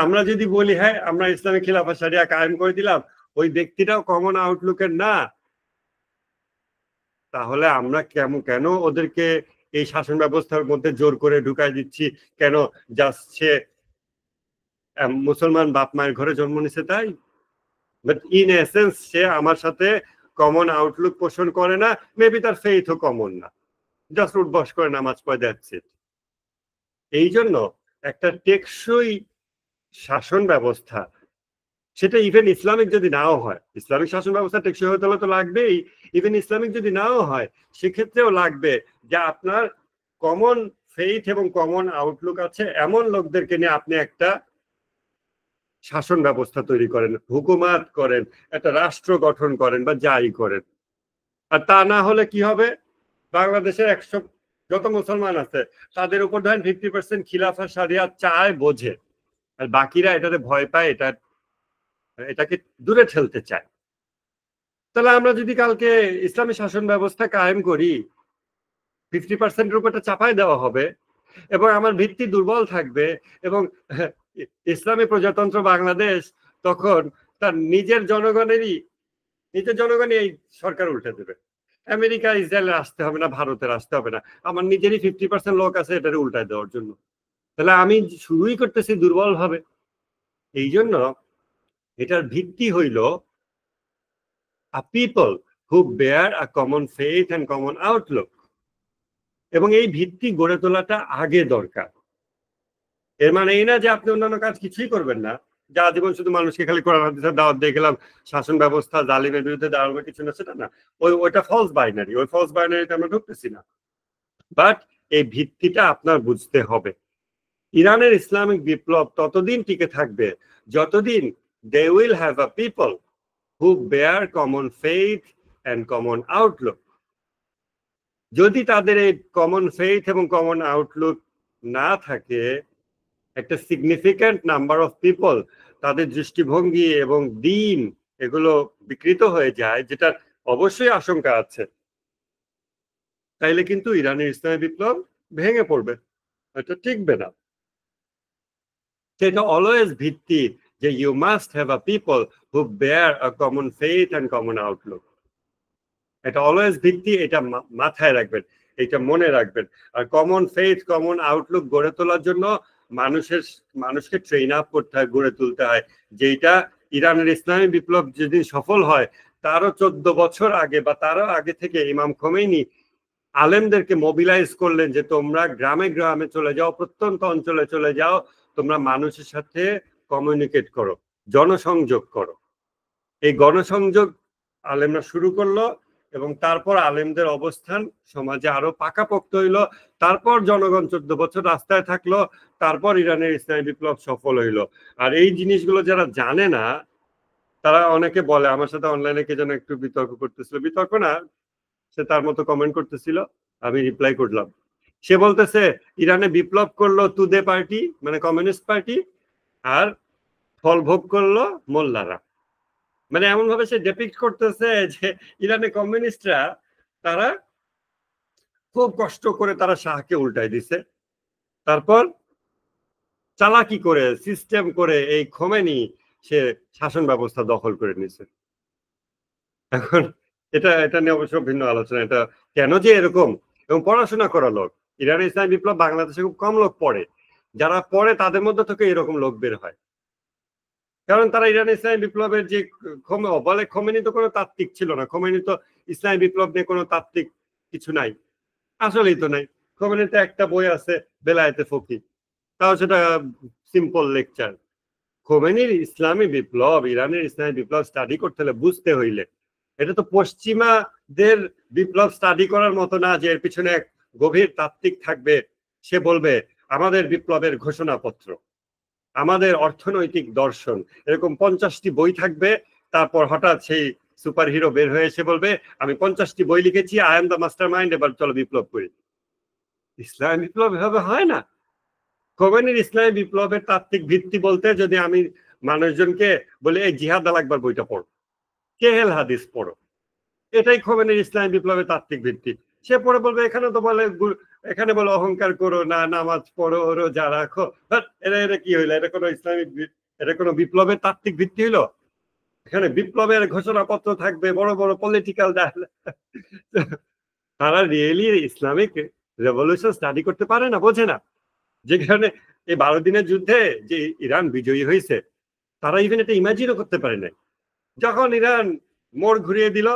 আমরা যদি বলি হ্যাঁ আমরা ইসলামিক খিলাফা সারিয়া কায়েম করে দিলাম, ওই ব্যক্তিটাও কমন আউটলুকের না, তাহলে আমরা কেন ওদেরকে এই শাসন ব্যবস্থার মধ্যে জোর করে ঢুকাই দিচ্ছি? কেন? জাস্ট সে মুসলমান বাপ মায়ের ঘরে জন্ম নিছে তাই? বাট ইন এসেন্স সে আমার সাথে কমন আউটলুক পোষণ করে না, মেবি তার ফেইথও কমন না, জাস্ট উঠবস করে নামাজ পড়ে, দ্যাটস ইট। এই জন্য একটা টেকসই শাসন ব্যবস্থা, সেটা ইভেন ইসলামিক যদি নাও হয়, ইসলামিক শাসন ব্যবস্থা টেকসই হতে হলে তো লাগবেই, ইভেন ইসলামিক যদি নাও হয় সেক্ষেত্রেও লাগবে যে আপনার কমন ফেইথ এবং কমন আউটলুক আছে এমন লোকদেরকে নিয়ে আপনি একটা শাসন ব্যবস্থা তৈরি করেন, হুকুমাত করেন, একটা রাষ্ট্র গঠন করেন বা যাই করেন। আর তা না হলে কি হবে? বাংলাদেশের 100 যত মুসলমান আছে তাদের উপর ধরেন 50% খিলাফা সারিয়া চায়, বোঝে, আর বাকিরা এটাতে ভয় পায়, এটাকে দূরে ঠেলতে চায়। তাহলে আমরা যদি কালকে ইসলামী শাসন ব্যবস্থা কায়েম করি, 50% উপর চাপাই দেওয়া হবে এবং আমার ভিত্তি দুর্বল থাকবে এবং ইসলামী প্রজাতন্ত্র বাংলাদেশ তখন তার নিজের জনগণই এই সরকার উল্টে দেবে। আমেরিকা ইসরায়েলের আসতে হবে না, ভারতের আসতে হবে না, আমার নিজেরই 50% লোক আছে এটারে উল্টায় দেওয়ার জন্য। তাহলে আমি শুরুই করতেছি দুর্বল ভাবে। এই জন্য এটার ভিত্তি হইল a people who bear a common faith and common outlook, এবং এই ভিত্তি গড়ে তোলাটা আগে দরকার। এর মানে এই না যে আপনি অন্যান্য কাজ কিছুই করবেন না, যা জীবন শুধু মানুষকে খালি কোরআন হাদিসের দাওয়াত দিয়ে গেলাম, শাসন ব্যবস্থা জালিমের বিরুদ্ধে দাঁড়ানো কিছু না, সেটা না। ওইটা ফলস বাইনারি, ওই ফলস বাইনারিতে আমরা ঢুকতেছি না। বাট এই ভিত্তিটা আপনার বুঝতে হবে। ইরানের ইসলামিক বিপ্লব ততদিন টিকে থাকবে যতদিন they will have a people who bear common faith and common outlook. যদি তাদের এই কমন ফেইথ এবং কমন আউটলুক না থাকে, একটা সিগনিফিক্যান্ট নাম্বার অফ পিপল তাদের দৃষ্টিভঙ্গি এবং দিন এগুলো বিকৃত হয়ে যায়, যেটা অবশ্যই আশঙ্কা আছে, তাইলে কিন্তু ইরানের ইসলামী বিপ্লব ভেঙে পড়বে, এটা টিকবে না। সেটা অলওয়েজ ভিত্তি যে you must have a people who bear a common faith and common outlook. এটা অলওয়েজ ভিত্তি, এটা মাথায় রাখবেন, এটা মনে রাখবেন। আর কমন ফেইথ কমন আউটলুক গড়ে তোলার জন্য মানুষকে ট্রেন আপ করতে হয়, গড়ে তুলতে হয়। যেটা ইরানের ইসলামী বিপ্লব যেদিন সফল হয় তারও 14 বছর আগে বা তারও আগে থেকে ইমাম খোমেনি আলেমদেরকে মোবিলাইজ করলেন যে তোমরা গ্রামে গ্রামে চলে যাও, প্রত্যন্ত অঞ্চলে চলে যাও, তোমরা মানুষের সাথে কমিউনিকেট করো, জনসংযোগ করো। এই গণসংযোগ আলেমরা শুরু করলো, এবং তারপর আলেমদের অবস্থান সমাজে আরো পাকাপোক্ত হইলো। তারপর জনগণ 14 বছর রাস্তায় থাকলো, তারপর ইরানের ইসলামী বিপ্লব সফল হইলো। আর এই জিনিসগুলো যারা জানে না, তারা অনেকে বলে, আমার সাথে অনলাইনে কে যেন একটু বিতর্ক করতেছিল, বিতর্ক না, সে তার মতো কমেন্ট করতেছিল, আমি রিপ্লাই করলাম। সে বলতেছে ইরানে বিপ্লব করলো তুদে পার্টি, মানে কমিউনিস্ট পার্টি, আর ফল ভোগ করলো মোল্লারা। মানে এমন ভাবে সে ডেপিক্ট করতেছে যে ইরানে কমিউনিস্টরা তারা খুব কষ্ট করে তারা শাহকে উল্টাই দিছে, তারপর চালাকি করে সিস্টেম করে এই খোমেনি সে শাসন ব্যবস্থা দখল করে নিছে। এখন এটা নিয়ে অবশ্য ভিন্ন আলোচনা, এটা কেন যে এরকম। এবং পড়াশোনা করা লোক, ইরানের ইসলামী বিপ্লব বাংলাদেশে খুব কম লোক পড়ে, যারা পড়ে তাদের মধ্যে থেকে এরকম লোক বের হয়। কারণ তারা ইরানের ইসলামী বিপ্লবের যে বলে খোমেনি তো কোনো তাত্ত্বিক ছিল না, খোমেনি তো ইসলামী বিপ্লব নিয়ে কোনো তাত্ত্বিক কিছু নাই, আসলেই তো নাই। খোমেনিতে একটা বই আছে বেলায়েতে ফকি, তাও সেটা সিম্পল লেকচার। খোমেনির ইসলামী বিপ্লব, ইরানের ইসলামী বিপ্লব স্টাডি করতে হলে, বুঝতে হইলে, এটা তো পশ্চিমাদের বিপ্লব স্টাডি করার মতো না যে এর পিছনে এক গভীর তাত্ত্বিক থাকবে, সে বলবে আমাদের বিপ্লবের ঘোষণাপত্র, আমাদের অর্থনৈতিক দর্শন, এরকম 50টি বই থাকবে। তারপর হঠাৎ সেই সুপার হিরো বের হয়ে এসে বলবে আমি 50টি বই লিখেছি, I am the master mind, এবার চলো বিপ্লব করি। ইসলামী বিপ্লব এভাবে হয় না। খোমেনির ইসলামী বিপ্লবের তাত্ত্বিক ভিত্তি বলতে যদি আমি মানুষজনকে বলি এই জিহাদ আল আকবর বইটা পড়ো, কেহেল হাদিস পড়ো, এটাই খোমেনির ইসলামী বিপ্লবের তাত্ত্বিক ভিত্তি। সে পরে বলবে এখানে তো বলে, এখানে বলে অহংকার করো না, নামাজ পড়ো, রোজা রাখো, এটা কি হইলো? এটা কোনো ইসলামিক, এটা কোনো বিপ্লবের তাত্ত্বিক ভিত্তি হইলো? এখানে বিপ্লবের ঘোষণাপত্র থাকবে, বড় বড় পলিটিক্যাল ডায়ালগ। তারা রিয়েলি ইসলামিক রেভলিউশন স্টাডি করতে পারে না, বোঝে না। যেখানে এই 12 দিনের যুদ্ধে যে ইরান বিজয়ী হয়েছে, তারা ইভেন এটা ইমাজিনও করতে পারে নাই। যখন ইরান মোড় ঘুরিয়ে দিল,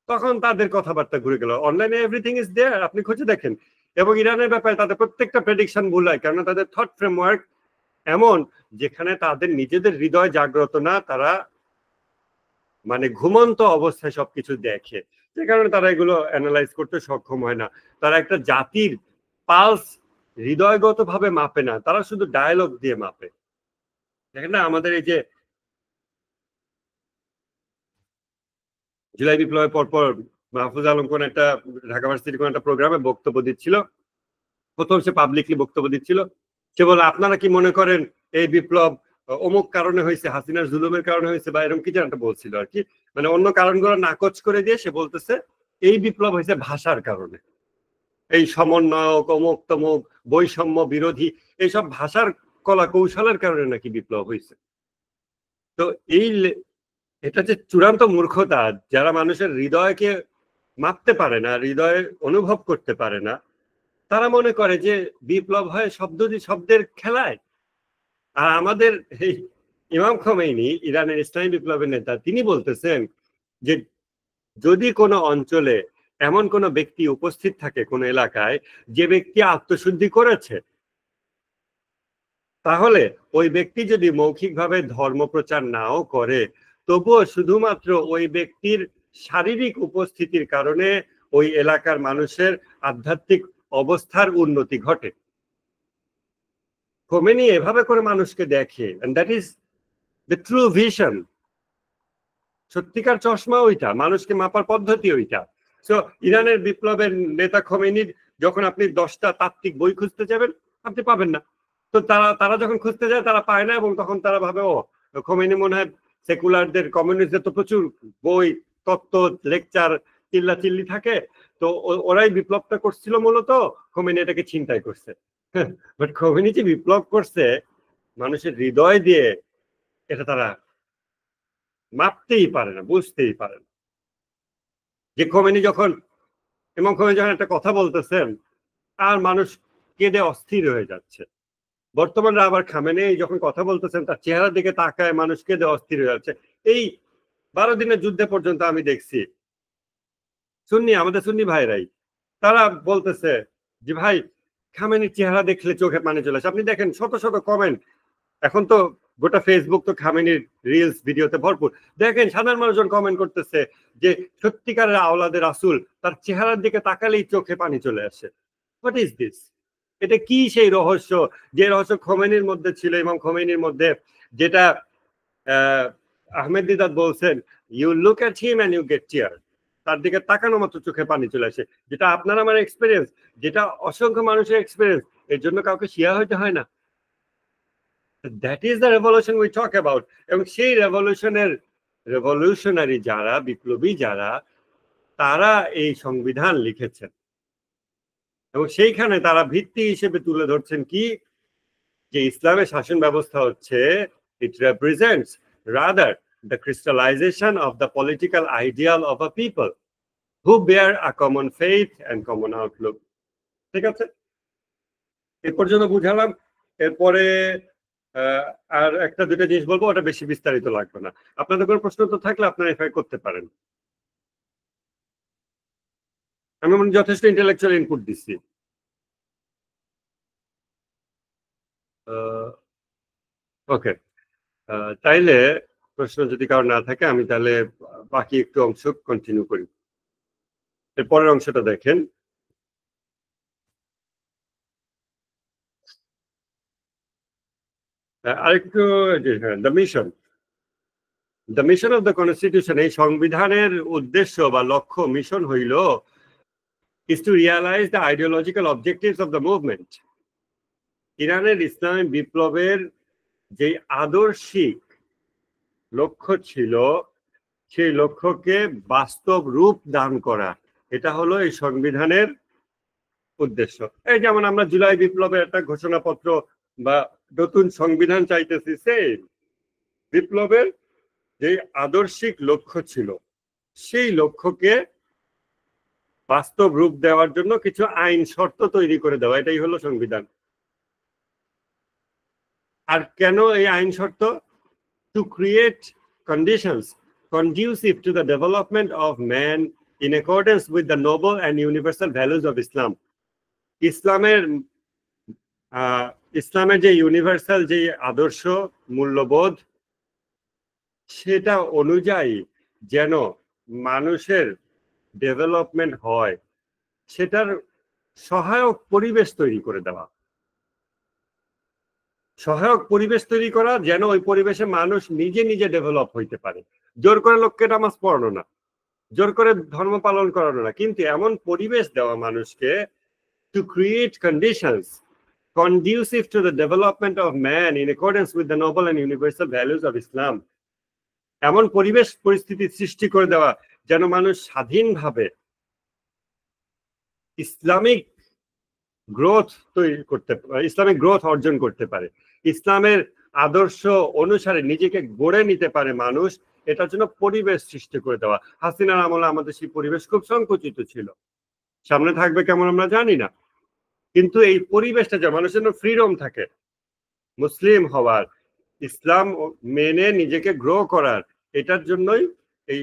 তখন তাদের কথাবার্তা ঘুরে গেল। অনলাইনে এভরিথিং ইজ দেয়ার, আপনি খুঁজে দেখেন। এবং ইরানের ব্যাপারে তাদের প্রত্যেকটা প্রেডিকশন ভুল হয়, কেননা তাদের থট ফ্রেমওয়ার্ক এমন যেখানে তাদের নিজেদের হৃদয় জাগ্রত না, তারা মানে ঘুমন্ত অবস্থায় সবকিছু দেখে, যে কারণে তারা এগুলো অ্যানালাইজ করতে সক্ষম হয় না। তারা একটা জাতির পালস হৃদয়গত ভাবে মাপে না, তারা শুধু ডায়ালগ দিয়ে মাপে। দেখেন না, আমাদের এই যে জুলাই বিপ্লবের পরপর মাহফুজ আলম কোন একটা ঢাকা ভার্সিটির কোন একটা প্রোগ্রামে বক্তব্য দিচ্ছিল, প্রথম সে পাবলিকলি বক্তব্য দিচ্ছিল। সে বলে আপনারা কি মনে করেন এই বিপ্লব অমুক কারণে হয়েছে, হাসিনার জুলুমের কারণে হয়েছে, বা এরকম কি যেন বলছিল আর কি। মানে অন্য কারণগুলো নাকচ করে দিয়ে সে বলতেছে এই বিপ্লব হয়েছে ভাষার কারণে, এই সমন্বয়ক, অমুক তমুক, বৈষম্য বিরোধী, এইসব ভাষার কলা কৌশলের কারণে নাকি বিপ্লব হয়েছে। তো এটা যে চূড়ান্ত মূর্খতা, যারা মানুষের হৃদয়কে মাপতে পারে না, হৃদয়ে অনুভব করতে পারে না, তারা মনে করে যে বিপ্লব হয় শব্দের খেলায়। আর আমাদের এই ইমাম খোমেনি, ইরানের ইসলামী বিপ্লবের নেতা, তিনি বলতেছেন যে যদি কোনো অঞ্চলে এমন কোনো ব্যক্তি উপস্থিত থাকে কোনো এলাকায় যে ব্যক্তি আত্মশুদ্ধি করেছে, তাহলে ওই ব্যক্তি যদি মৌখিকভাবে ধর্ম প্রচার নাও করে, তবুও শুধুমাত্র ওই ব্যক্তির শারীরিক উপস্থিতির কারণে ওই এলাকার মানুষের আধ্যাত্মিক অবস্থার উন্নতি ঘটে। খোমেনি এভাবে করে মানুষকে দেখে, and that is the true vision। সত্যিকার চশমা ওইটা, মানুষকে মাপার পদ্ধতি ওইটা। সো ইরানের বিপ্লবের নেতা খোমেনির যখন আপনি 10টা তাত্ত্বিক বই খুঁজতে যাবেন, আপনি পাবেন না। তো তারা যখন খুঁজতে যায় তারা পায় না, এবং তখন তারা ভাবে ও খোমেনি মনে হয় সেকুলারদের, কমিউনিস্টদের তো প্রচুর বই, তত্ত্ব, লেকচার, চিল্লাচিল্লি থাকে, তো ওরাই বিপ্লবটা করছিল, মূলত খোমেনি এটাকে ছিনতাই করছে। বাট খোমেনি যে বিপ্লব করছে মানুষের হৃদয় দিয়ে, এটা তারা মাপতেই পারে না, বুঝতেই পারে না। যে খোমেনি যখন একটা কথা বলতেছেন আর মানুষ কেঁদে অস্থির হয়ে যাচ্ছে। বর্তমানে আবার খামেনেই যখন কথা বলতেছেন তার চেহারার দিকে তাকায় মানুষ কেঁদে অস্থির হয়ে যাচ্ছে। এই 12 দিনের যুদ্ধে পর্যন্ত আমি দেখছি আমাদের সুন্নি ভাইরাই তারা বলতেছে যে ভাই খামেনির চেহারা দেখলে চোখে পানি চলে আসে। আপনি দেখেন শত শত কমেন্ট, এখন তো গোটা ফেসবুক তো খামেনির রিলস ভিডিওতে ভরপুর। দেখেন সাধারণ মানুষজন কমেন্ট করতেছে যে সত্যিকারের আওলাদে রাসূল, তার চেহারার দিকে তাকালেই চোখে পানি চলে আসে। What is this? এটা কি সেই রহস্য যে রহস্য খোমেনির মধ্যে ছিল, ইমাম খোমেনির মধ্যে, যেটা আহমেদ দিদাত বলছেন, you look at him and you get tear. তার দিকে তাকানো মাত্র চোখে পানি চলে আসে। যেটা আপনার আমার এক্সপিরিয়েন্স, যেটা অসংখ্য মানুষের এক্সপিরিয়েন্স, এর জন্য কাউকে শিয়া হইতে হয় না। That is the revolution we talk about. এবং সেই রেভলিউশনারি যারা, বিপ্লবী যারা, তারা এই সংবিধান লিখেছেন, এবং সেইখানে তারা ভিত্তি হিসেবে তুলে ধরছেন কি, যে ইসলামের শাসন ব্যবস্থা হচ্ছে, it represents rather the crystallization of the political ideal of a people who bear a common faith and common outlook. ঠিক আছে, এ পর্যন্ত বুঝালাম। এরপরে আর একটা দুটো জিনিস বলবো, ওটা বেশি বিস্তারিত লাগবে না। আপনাদের কোনো প্রশ্ন তো থাকলে আপনারা এফআই করতে পারেন। আমি মনে যথেষ্ট ইন্টেলেকচুয়াল ইনপুট দিচ্ছি। ওকে, তাইলে প্রশ্ন যদি কারো না থাকে আমি তাহলে বাকি একটু অংশ কন্টিনিউ করি। এর পরের অংশটা দেখেন। আরেকটু, the mission of the constitution, এই সংবিধানের উদ্দেশ্য বা লক্ষ্য, মিশন হইল is to realize the ideological objectives of the movement। ইরানের ইসলামী বিপ্লবের যে আদর্শিক লক্ষ্য ছিল, সেই লক্ষ্যকে বাস্তব রূপ দান করা, এটা হলো এই সংবিধানের উদ্দেশ্য। এই যেমন আমরা জুলাই বিপ্লবের একটা ঘোষণাপত্র বা নতুন সংবিধান চাইতেছি, সেই বিপ্লবের যে আদর্শিক লক্ষ্য ছিল, সেই লক্ষ্যকে বাস্তব রূপ দেওয়ার জন্য কিছু আইন শর্ত তৈরি করে দেওয়া, এটাই হলো সংবিধান। আর কেন এই আইন শর্ত? To create conditions conducive to the development of man in accordance with the noble and universal values of Islam। ইসলামের যে ইউনিভার্সাল যে আদর্শ মূল্যবোধ, সেটা অনুযায়ী যেন মানুষের ডেভেলপমেন্ট হয়, সেটার সহায়ক পরিবেশ তৈরি করে দেওয়া। সহায়ক পরিবেশ তৈরি করা, যেন ওই পরিবেশে মানুষ নিজে নিজে ডেভেলপ হইতে পারে। জোর করে লোককে নামাজ পড়ানো না, জোর করে ধর্ম পালন করানো না, কিন্তু এমন পরিবেশ দেওয়া মানুষকে, to create conditions conducive to the development of man in accordance with the noble and universal values of Islam। এমন পরিবেশ পরিস্থিতি সৃষ্টি করে দেওয়া যেন মানুষ স্বাধীনভাবে ইসলামিক গ্রোথ তৈরি করতে পারে, ইসলামিক গ্রোথ অর্জন করতে পারে, ইসলামের আদর্শ অনুসারে নিজেকে গড়ে নিতে পারে মানুষ, এটার জন্য পরিবেশ সৃষ্টি করে দেওয়া। হাসিনার আমলে আমাদের সেই পরিবেশ খুব সংকুচিত ছিল, সামনে থাকবে কেমন আমরা জানি না, কিন্তু এই পরিবেশটা যে মানুষের জন্য ফ্রিডম থাকে মুসলিম হওয়ার, ইসলাম মেনে নিজেকে গ্রো করার, এটার জন্যই এই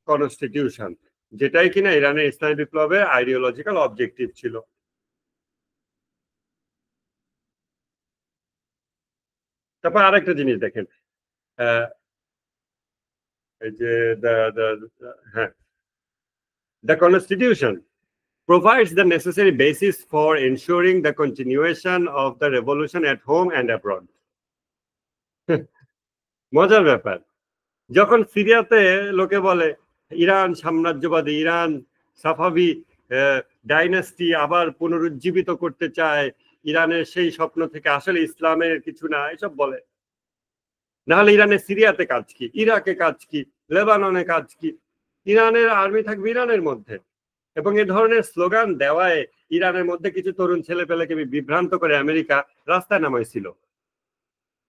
কনস্টিটিউশন, যেটাই কিনা ইরানের ইসলামী বিপ্লবের আইডিওলজিক্যাল অবজেক্টিভ ছিল। তারপর আরেকটা জিনিস দেখেন, এই যে হ্যাঁ, the constitution provides the necessary basis for ensuring the continuation of the revolution at home and abroad. মজার ব্যাপার, যখন সিরিয়াতে লোকে বলে ইরান সাম্রাজ্যবাদী, ইরান সাফাভি ডাইনাস্টি আবার পুনরুজ্জীবিত করতে চায়, ইরানের সেই স্বপ্ন থেকে আসলে ইসলামের কিছু না, এসব বলে। নাহলে ইরানের সিরিয়াতে কাজ কি, ইরাকে কাজ কি, লেবাননে কাজ কি? ইরানের আর্মি থাকবে ইরানের মধ্যে। এবং এ ধরনের স্লোগান দেওয়ায় ইরানের মধ্যে কিছু তরুণ ছেলে পেলেকে বিভ্রান্ত করে আমেরিকা রাস্তায় নামাইছিল।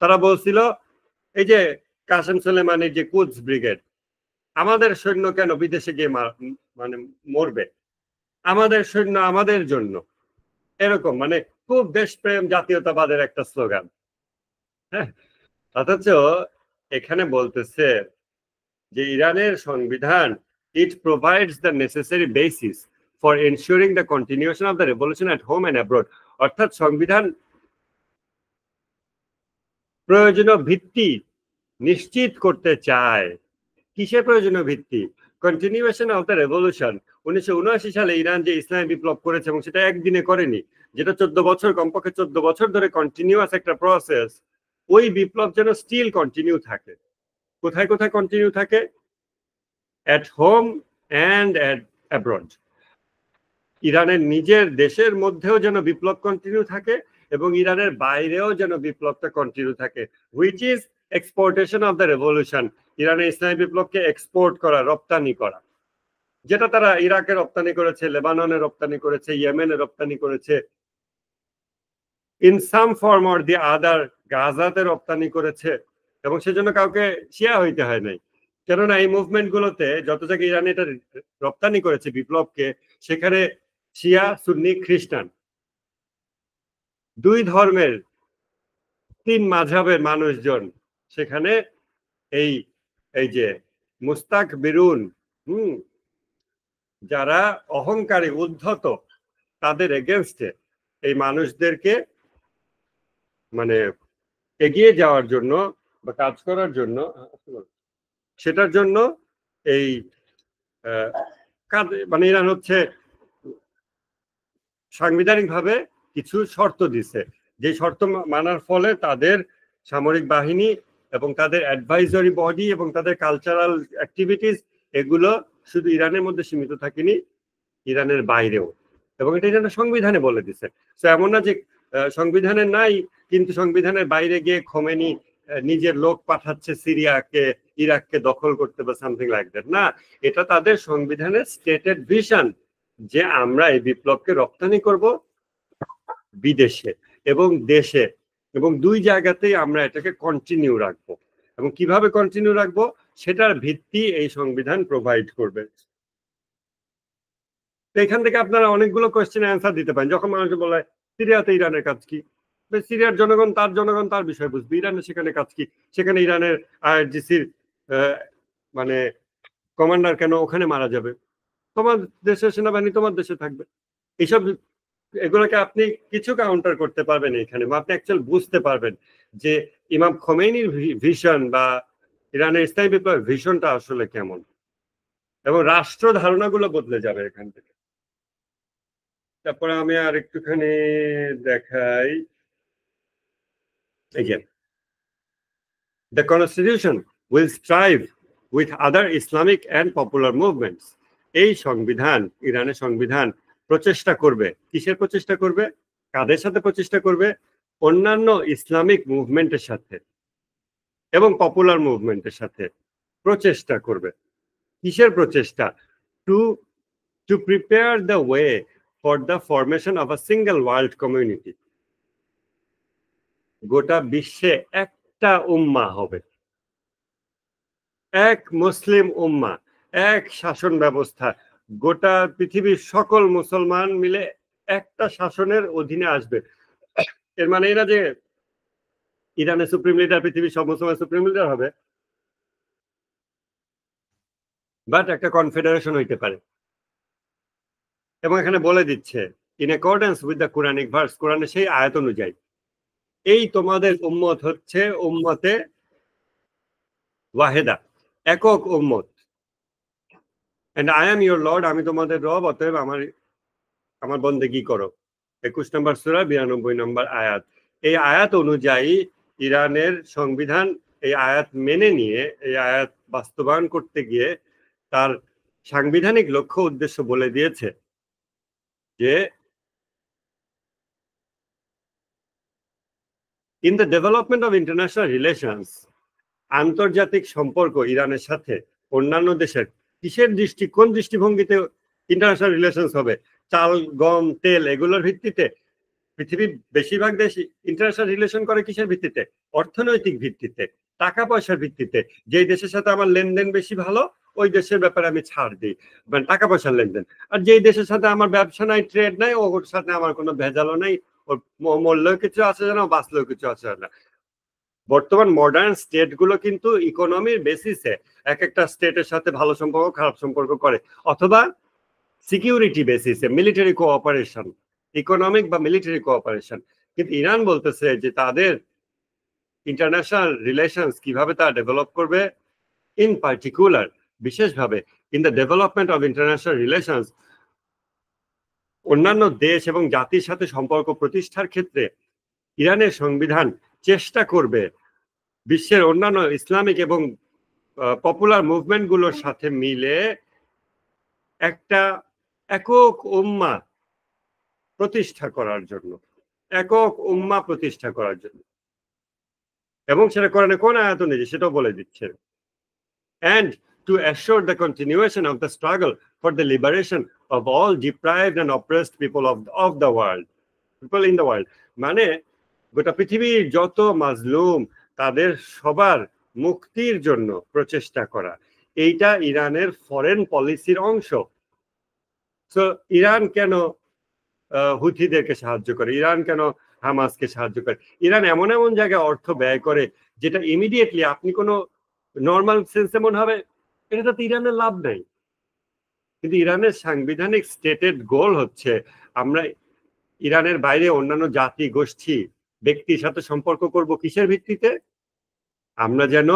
তারা বলছিল এই যে কাসেম সুলেমানির যে কুদস ব্রিগেড, আমাদের সৈন্য কেন বিদেশে গিয়ে মানে মরবে, আমাদের সৈন্য আমাদের জন্য, এরকম মানে খুব দেশপ্রেম জাতীয়তাবাদের একটা স্লোগান। হ্যাঁ, অথচ এখানে বলতেছে যে ইরানের সংবিধান it provides the necessary basis for ensuring the continuation of the revolution at home and abroad, অর্থাৎ সংবিধান প্রয়োজনীয় ভিত্তি নিশ্চিত করতে চায়। কিসের প্রয়োজনীয় ভিত্তি? Continuation of the revolution. 1979 সালে ইরান যে ইসলামী বিপ্লব করেছে, এবং সেটা একদিনে করেনি, যেটা 14 বছর, কমপক্ষে 14 বছর ধরে কন্টিনিউয়াস একটা প্রসেস, ওই বিপ্লব যেন স্টিল কন্টিনিউ থাকে। কোথায় কোথায় কন্টিনিউ থাকে? at home and at abroad. ইরানের নিজের দেশের মধ্যেও যেন বিপ্লব কন্টিনিউ থাকে এবং ইরানের বাইরেও যেন বিপ্লবটা কন্টিনিউ থাকে, which is exportation of the revolution. ইরানের ইসলামী বিপ্লবকে এক্সপোর্ট করা, রপ্তানি করা, যেটা তারা ইরাকে রপ্তানি করেছে, লেবাননে রপ্তানি করেছে, ইয়েমেনে রপ্তানি করেছে, in some form or the other গাজাতে রপ্তানি করেছে, এবং সেজন্য কাউকে শিয়া হইতে হয় নাই। কেননা এই মুভমেন্ট গুলোতে যত জায়গায় ইরান এটা রপ্তানি করেছে বিপ্লবকে, সেখানে শিয়া, সুন্নি, খ্রিস্টান, দুই ধর্মের, তিন মাযহাবের মানুষজন সেখানে এই এই যে মুস্তাক বিরুন, যারা অহংকারী, উদ্ধত, তাদের এগেনস্টে এই মানুষদেরকে মানে এগিয়ে যাওয়ার জন্য বা কাজ করার জন্য, সেটার জন্য এই মানে ইরান হচ্ছে সাংবিধানিকভাবে কিছু শর্ত দিছে, যে শর্ত মানার ফলে তাদের সামরিক বাহিনী এবং তাদের অ্যাডভাইজরি বডি এবং তাদের কালচারাল অ্যাক্টিভিটিস, এগুলো শুধু ইরানের মধ্যে সীমিত থাকেনি, ইরানের বাইরেও। এবং এটা ইরানের সংবিধানে বলে দিছে। তো এমন না যে সংবিধানে নাই, কিন্তু সংবিধানের বাইরে গিয়ে খোমেনি নিজের লোক পাঠাচ্ছে সিরিয়াকে, ইরাককে দখল করতে বা সামথিং লাইক দ্যাট। না, এটা তাদের সংবিধানের স্টেটেড ভিশন যে আমরা এই বিপ্লবকে রপ্তানি করব বিদেশে এবং দেশে, এবং দুই জায়গাতেই আমরা এটাকে কন্টিনিউ রাখবো। এবং কিভাবে কন্টিনিউ রাখবো সেটার ভিত্তি এই সংবিধান প্রোভাইড করবে। এখান থেকে আপনারা অনেকগুলো কোয়েশ্চেন অ্যান্সার দিতে পারেন। যখন মানুষ বলে সিরিয়াতে ইরানের কাজ কি, সিরিয়ার জনগণ তার বিষয় বুঝবে, ইরানের সেখানে কাজ কি, সেখানে ইরানের আইআরজিসির মানে কমান্ডার কেন ওখানে মারা যাবে, তোমার দেশের সেনাবাহিনী তোমার দেশে থাকবে। এইসব এগুলোকে আপনি কিছু কাউন্টার করতে পারবেন এখানে, বা আপনি অ্যাকচুয়াল বুঝতে পারবেন যে ইমাম খোমেনির ভিশন বা ইরানের ইসলামী বিপ্লবের ভিশনটা আসলে কেমন, এবং রাষ্ট্র ধারণাগুলো বদলে যাবে এখান থেকে। তারপরে আমি আর একটুখানি দেখাই, again the constitution will strive with other Islamic and popular movements. এই সংবিধান, ইরানের সংবিধান প্রচেষ্টা করবে, কিসের প্রচেষ্টা করবে, কাদের সাথে প্রচেষ্টা করবে? অন্যান্য ইসলামিক মুভমেন্টের সাথে এবং পপুলার মুভমেন্টের সাথে প্রচেষ্টা করবে। কিসের প্রচেষ্টা? To prepare the way for the formation of a single world community. গোটা বিশ্বে একটা উম্মাহ হবে, এক মুসলিম উম্মাহ, এক শাসন ব্যবস্থা, গোটা পৃথিবীর সকল মুসলমান মিলে একটা শাসনের অধীনে আসবে। এর মানে এরা যে ইরানের সুপ্রিম লিডার পৃথিবীর সমস্ত সুপ্রিম লিডার হবে, বাট একটা কনফেডারেশন হইতে পারে। এবং এখানে বলে দিচ্ছে in accordance with the Quranic verse, কোরআনের সেই আয়াত অনুযায়ী এই তোমাদের উম্মত হচ্ছে উম্মতে ওয়াহেদা, একক উম্মত। And I am your lord, আমি তোমাদের রব, অতএব আমার বন্দেগী করো। 21 নম্বর সূরা 92 নম্বর আয়াত। এই আয়াত অনুযায়ী ইরানের সংবিধান এই আয়াত মেনে নিয়ে এই আয়াত বাস্তবায়ন করতে গিয়ে তার সাংবিধানিক লক্ষ্য উদ্দেশ্য বলে দিয়েছে যে in the development of international relations, আন্তর্জাতিক সম্পর্ক ইরানের সাথে অন্যান্য দেশের কোন দৃষ্টিভঙ্গিতে ইন্টারন্যাশনাল রিলেশনস হবে? চাল, গম, তেল এগুলোর ভিত্তিতে? পৃথিবীর বেশিরভাগ দেশ ইন্টারন্যাশনাল রিলেশন করে কিসের ভিত্তিতে? অর্থনৈতিক ভিত্তিতে, টাকা পয়সার ভিত্তিতে। যেই দেশের সাথে আমার লেনদেন বেশি ভালো ওই দেশের ব্যাপারে আমি ছাড় দিই, মানে টাকা পয়সার লেনদেন। আর যেই দেশের সাথে আমার ব্যবসা নাই, ট্রেড নাই, ওর সাথে আমার কোনো ভেজালও নাই, ওর মূল্যও কিছু আছে না, বাঁচলেও কিছু আছে না। বর্তমান মডার্ন স্টেট গুলো কিন্তু ইকোনমির বেসিসে এক একটা স্টেটের সাথে ভালো সম্পর্ক খারাপ সম্পর্ক করে, অথবা সিকিউরিটি বেসিসে মিলিটারি কোঅপারেশন, ইকোনমিক বা মিলিটারি কোঅপারেশন। কিন্তু ইরান বলতেছে যে তাদের ইন্টারন্যাশনাল রিলেশনস কিভাবে তা ডেভেলপ করবে, ইন পার্টিকুলার বিশেষভাবে in the development of international relations, অন্যান্য দেশ এবং জাতির সাথে সম্পর্ক প্রতিষ্ঠার ক্ষেত্রে ইরানের সংবিধান চেষ্টা করবে বিশ্বের অন্যান্য ইসলামিক এবং পপুলার মুভমেন্ট গুলোর সাথে মিলে একটা একক উম্মাহ প্রতিষ্ঠা করার জন্য, একক উম্মাহ প্রতিষ্ঠা করার জন্য। এবং সেটা কোরআনে কোন আয়াত অনুযায়ী সেটাও বলে দিচ্ছে। and to assure the continuation of the struggle for the liberation of all deprived and oppressed people of the world, people in the world, মানে গোটা পৃথিবীর যত মাজলুম তাদের সবার মুক্তির জন্য প্রচেষ্টা করা, এইটা ইরানের ফরেন পলিসির অংশ। সো ইরান কেন হুথিদেরকে সাহায্য করে, ইরান কেন হামাসকে সাহায্য করে? ইরান এমন এমন জায়গায় অর্থ ব্যয় করে যেটা ইমিডিয়েটলি আপনি কোনো নর্মাল সেন্সে মনে হবে এটা তো ইরানের লাভ নাই, কিন্তু ইরানের সাংবিধানিক স্টেটেড গোল হচ্ছে আমরা ইরানের বাইরে অন্যান্য জাতি, গোষ্ঠী, ব্যক্তির সাথে সম্পর্ক করব কিসের ভিত্তিতে? আমরা যেন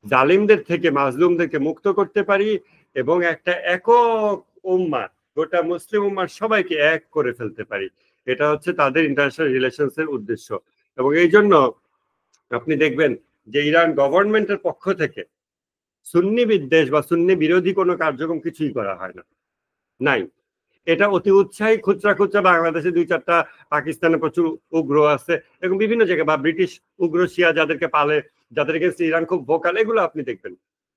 জালিমদের থেকে মাজলুমদেরকে মুক্ত করতে পারি এবং একটা একক উম্মাহ, গোটা মুসলিম উম্মার সবাইকে এক করে ফেলতে পারি। এটা হচ্ছে তাদের ইন্টারন্যাশনাল রিলেশনস এর উদ্দেশ্য। এবং এই জন্য আপনি দেখবেন যে ইরান গভর্নমেন্টের পক্ষ থেকে সুন্নি বিদ্বেষ বা সুন্নি বিরোধী কোনো কার্যক্রম কিছুই করা হয় না, নাই। এটা অতি উৎসাহী খুচরা খুচরা বাংলাদেশে 2-4টা, পাকিস্তানে প্রচুর উগ্র আছে, এবং বিভিন্ন জায়গায় বা ব্রিটিশ উগ্র শিয়া যাদেরকে পালে, যাদের এগেইনস্ট ইরান খুব ভোকাল, এগুলো আপনি দেখবেন।